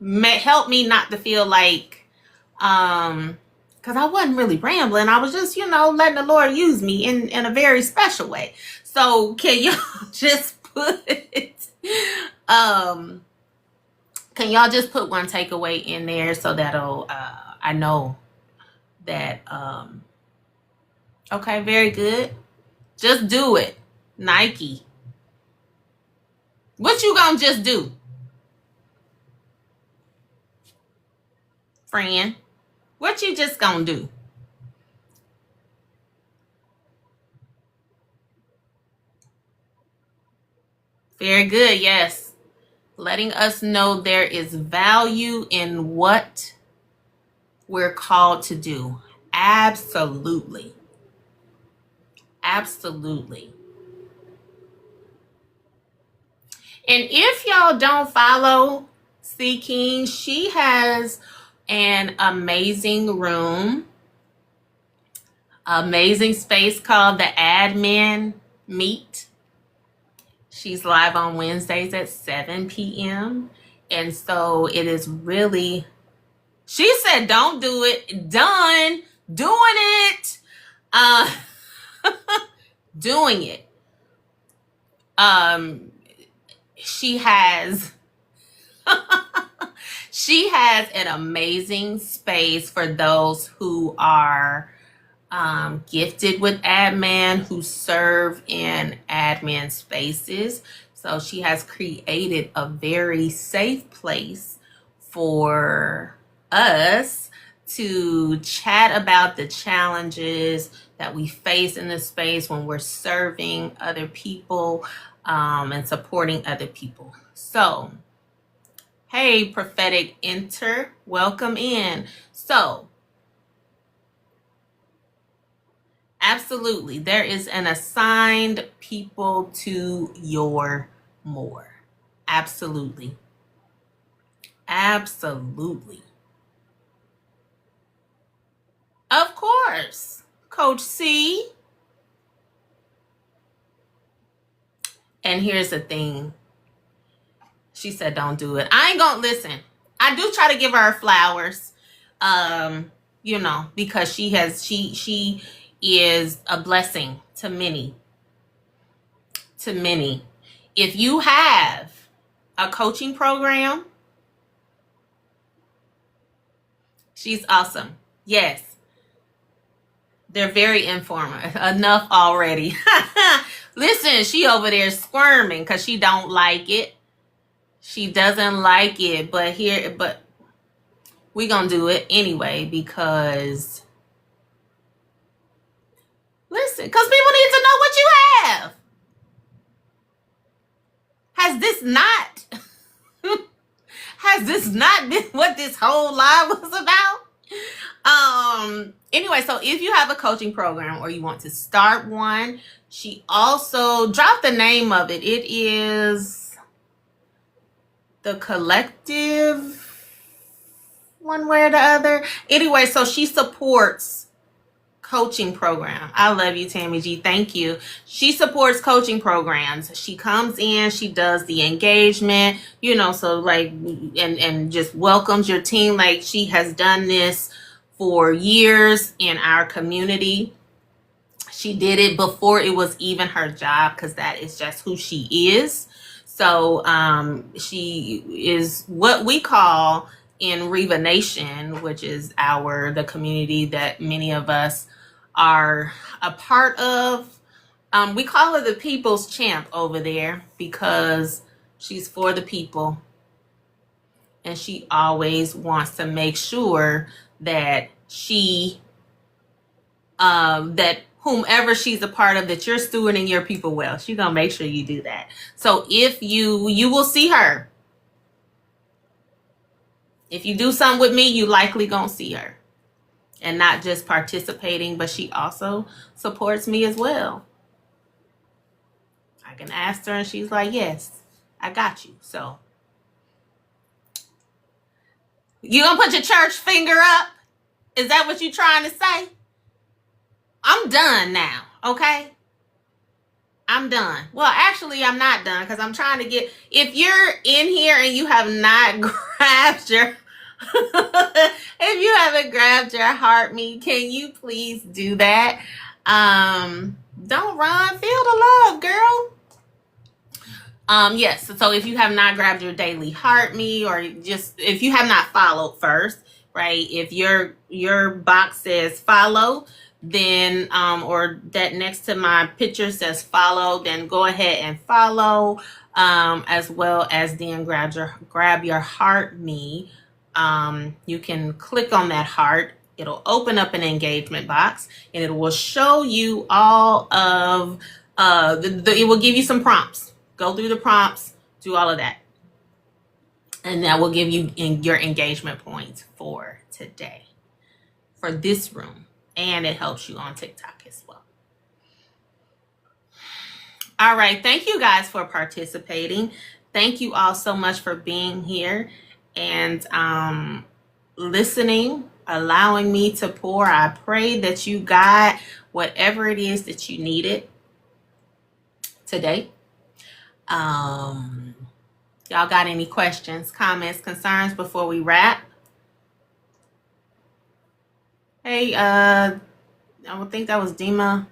Speaker 1: Help me not to feel like, because I wasn't really rambling. I was just, letting the Lord use me in a very special way. So can y'all just put can y'all just put one takeaway in there so that'll, I know that, okay, very good. Just do it. Nike. What you gonna just do? Friend, what you just gonna do? Very good, yes. Letting us know there is value in what we're called to do. Absolutely. Absolutely. And if y'all don't follow C King, she has an amazing room, amazing space called the Admin Meet. She's live on Wednesdays at 7 p.m. And so it is really, she said, don't do it. Done. Doing it. Doing it. She has an amazing space for those who are gifted with admin who serve in admin spaces. So she has created a very safe place for us to chat about the challenges that we face in the space when we're serving other people and supporting other people. So, hey, prophetic enter, welcome in. So, absolutely, there is an assigned people to your more. Absolutely. Absolutely. Of course. Coach C. And here's the thing. She said, don't do it. I ain't gonna listen. I do try to give her flowers. Because she is a blessing to many. To many. If you have a coaching program, she's awesome. Yes. They're very informal. Enough already. Listen, she over there squirming because she don't like it. She doesn't like it, but we gonna do it anyway because listen, because people need to know what you have. Has this not been what this whole live was about? Anyway, so if you have a coaching program or you want to start one, she also dropped the name of it. It is the Collective, one way or the other. Anyway, so she supports coaching program. I love you, Tammy G. Thank you. She supports coaching programs. She comes in, she does the engagement, so like, and just welcomes your team. Like, she has done this for years in our community. She did it before it was even her job because that is just who she is. So she is what we call in Reva Nation, which is the community that many of us are a part of. We call her the people's champ over there because she's for the people. And she always wants to make sure that that whomever she's a part of, that you're stewarding your people well. She's gonna make sure you do that. So if you will see her. If you do something with me, you likely gonna see her. And not just participating, but she also supports me as well. I can ask her and she's like, yes, I got you. So you gonna put your church finger up? Is that what you trying to say? I'm done now, okay? I'm done. Well, actually, I'm not done because I'm trying to get. If you're in here and you have not grabbed your, if you haven't grabbed your heart me, can you please do that? Don't run. Feel the love, girl. Yes. So if you have not grabbed your daily heart me, or just if you have not followed first, right? If your box says follow, then or that next to my picture says follow, then go ahead and follow, as well as then grab your heart me. You can click on that heart. It'll open up an engagement box and it will show you all of it will give you some prompts. Go through the prompts, do all of that, and that will give you your engagement points for today for this room. And it helps you on TikTok as well. All right. Thank you guys for participating. Thank you all so much for being here and listening, allowing me to pour. I pray that you got whatever it is that you needed today. Y'all got any questions, comments, concerns before we wrap? Hey, I would think that was Dima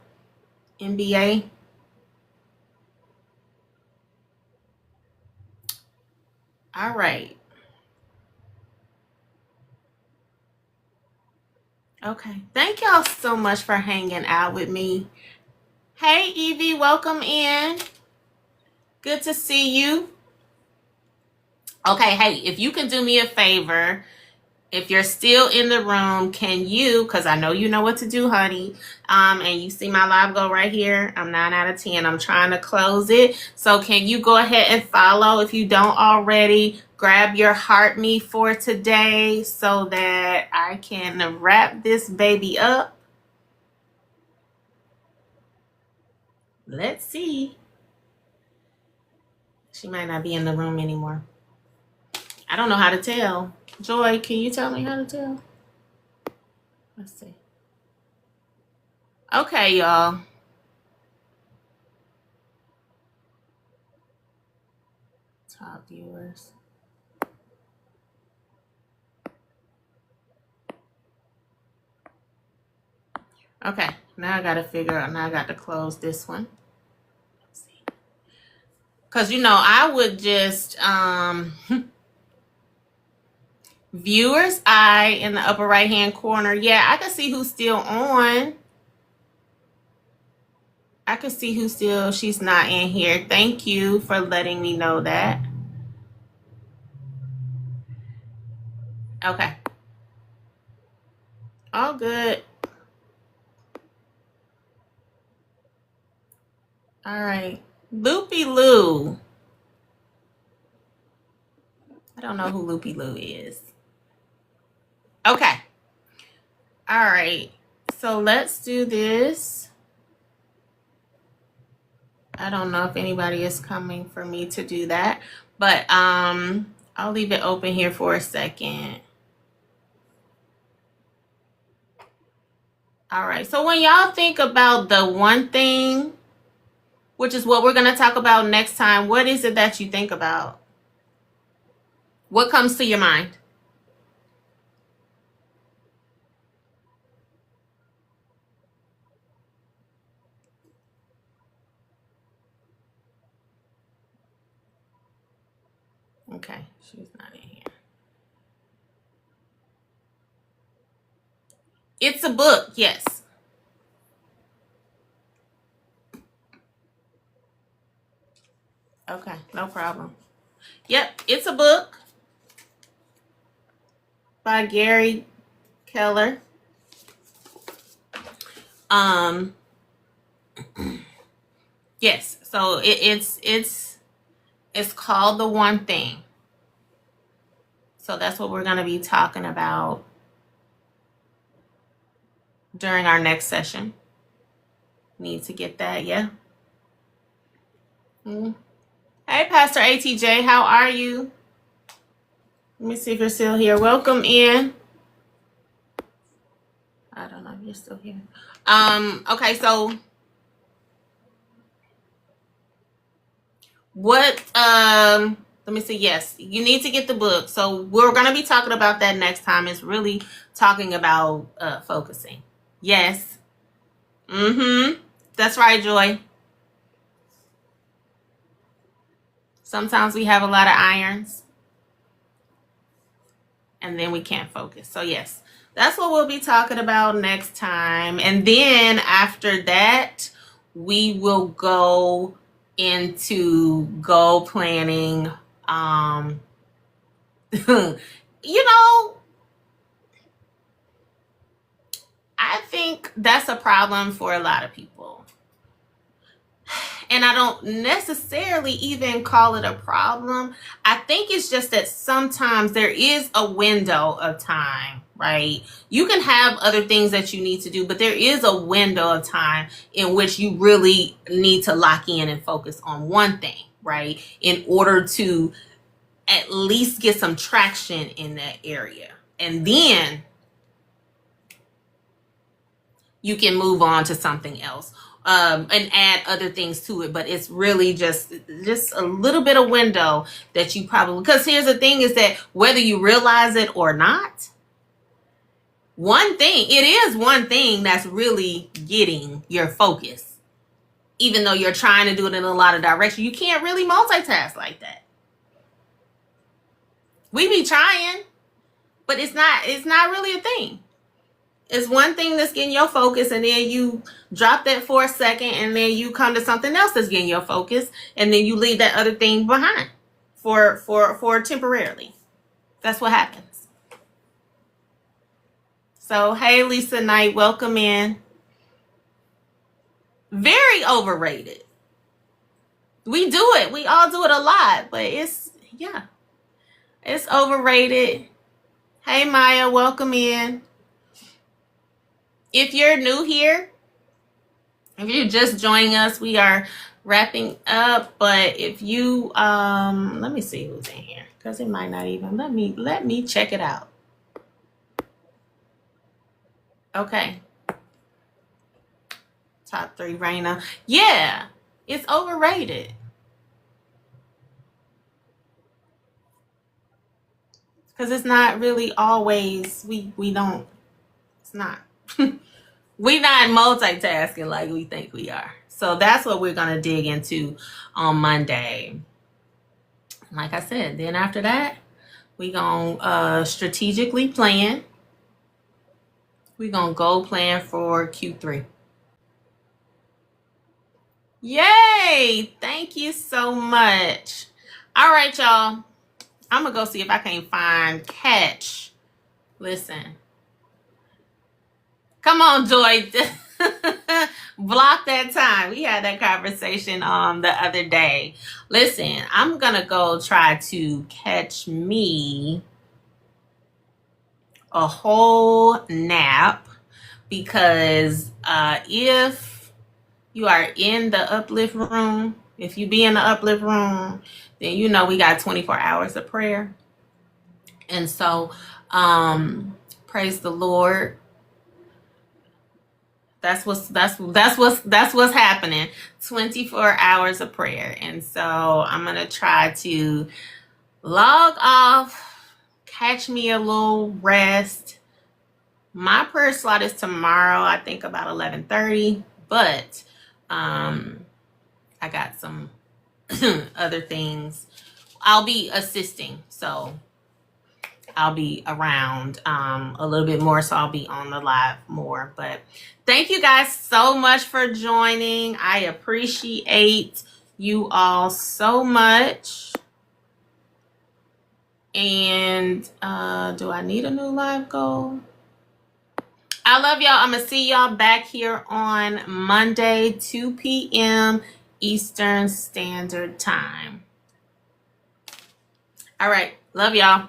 Speaker 1: NBA. All right. Okay. Thank y'all so much for hanging out with me. Hey, Evie, welcome in. Good to see you. Okay, hey, if you can do me a favor, if you're still in the room, can you, because I know you know what to do, honey, and you see my live go right here. I'm 9 out of 10. I'm trying to close it. So can you go ahead and follow if you don't already? Grab your heart me for today so that I can wrap this baby up. Let's see. She might not be in the room anymore. I don't know how to tell. Joy, can you tell me how to tell? Let's see. Okay, y'all. Top viewers. Okay, now I gotta figure out. Now I got to close this one. Let's see. Cause I would just viewers eye in the upper right hand corner. Yeah, I can see who's still on. I can see who's still. She's not in here. Thank you for letting me know that. Okay. All good. All right. Loopy Lou. I don't know who Loopy Lou is. Okay. All right. So let's do this. I don't know if anybody is coming for me to do that, but I'll leave it open here for a second. All right. So when y'all think about the one thing, which is what we're going to talk about next time, what is it that you think about? What comes to your mind? Okay, she's not in here. It's a book, yes. Okay, no problem. Yep, it's a book by Gary Keller. Yes, so it's called The One Thing. So that's what we're going to be talking about during our next session. Need to get that, yeah. Hey, Pastor ATJ, how are you? Let me see if you're still here. Welcome in. I don't know if you're still here. Okay, so what let me see. Yes, you need to get the book. So we're going to be talking about that next time. It's really talking about focusing. Yes. That's right, Joy. Sometimes we have a lot of irons and then we can't focus. So yes, that's what we'll be talking about next time. And then after that, we will go into goal planning. I think that's a problem for a lot of people. And I don't necessarily even call it a problem. I think it's just that sometimes there is a window of time, right? You can have other things that you need to do, but there is a window of time in which you really need to lock in and focus on one thing, right? In order to at least get some traction in that area. And then you can move on to something else. And add other things to it, but it's really just a little bit of window that you probably, because here's the thing is that whether you realize it or not, it is one thing that's really getting your focus, even though you're trying to do it in a lot of directions. You can't really multitask like that. We be trying, but it's not really a thing. It's one thing that's getting your focus, and then you drop that for a second, and then you come to something else that's getting your focus, and then you leave that other thing behind for temporarily. That's what happens. So, hey, Lisa Knight, welcome in. Very overrated. We do it. We all do it a lot, but it's overrated. Hey, Maya, welcome in. If you're new here, if you're just joining us, we are wrapping up. But if you let me see who's in here, because it might not even let me check it out. Okay. Top 3, Raina. Yeah, it's overrated. Because it's not really always we don't, it's not. We're not multitasking like we think we are. So that's what we're going to dig into on Monday. Like I said, then after that, we're going to strategically plan. We're going to go plan for Q3. Yay! Thank you so much. All right, y'all. I'm going to go see if I can find Catch. Listen. Come on, Joy. Block that time. We had that conversation the other day. Listen, I'm going to go try to catch me a whole nap, because if you are in the uplift room, if you be in the uplift room, then you know we got 24 hours of prayer. And so praise the Lord. That's what's happening. 24 hours of prayer. And so I'm going to try to log off, catch me a little rest. My prayer slot is tomorrow, I think about 11:30, but I got some other things. I'll be assisting, so I'll be around a little bit more, so I'll be on the live more. But thank you guys so much for joining. I appreciate you all so much. And do I need a new live goal? I love y'all. I'm going to see y'all back here on Monday, 2 p.m. Eastern Standard Time. All right. Love y'all.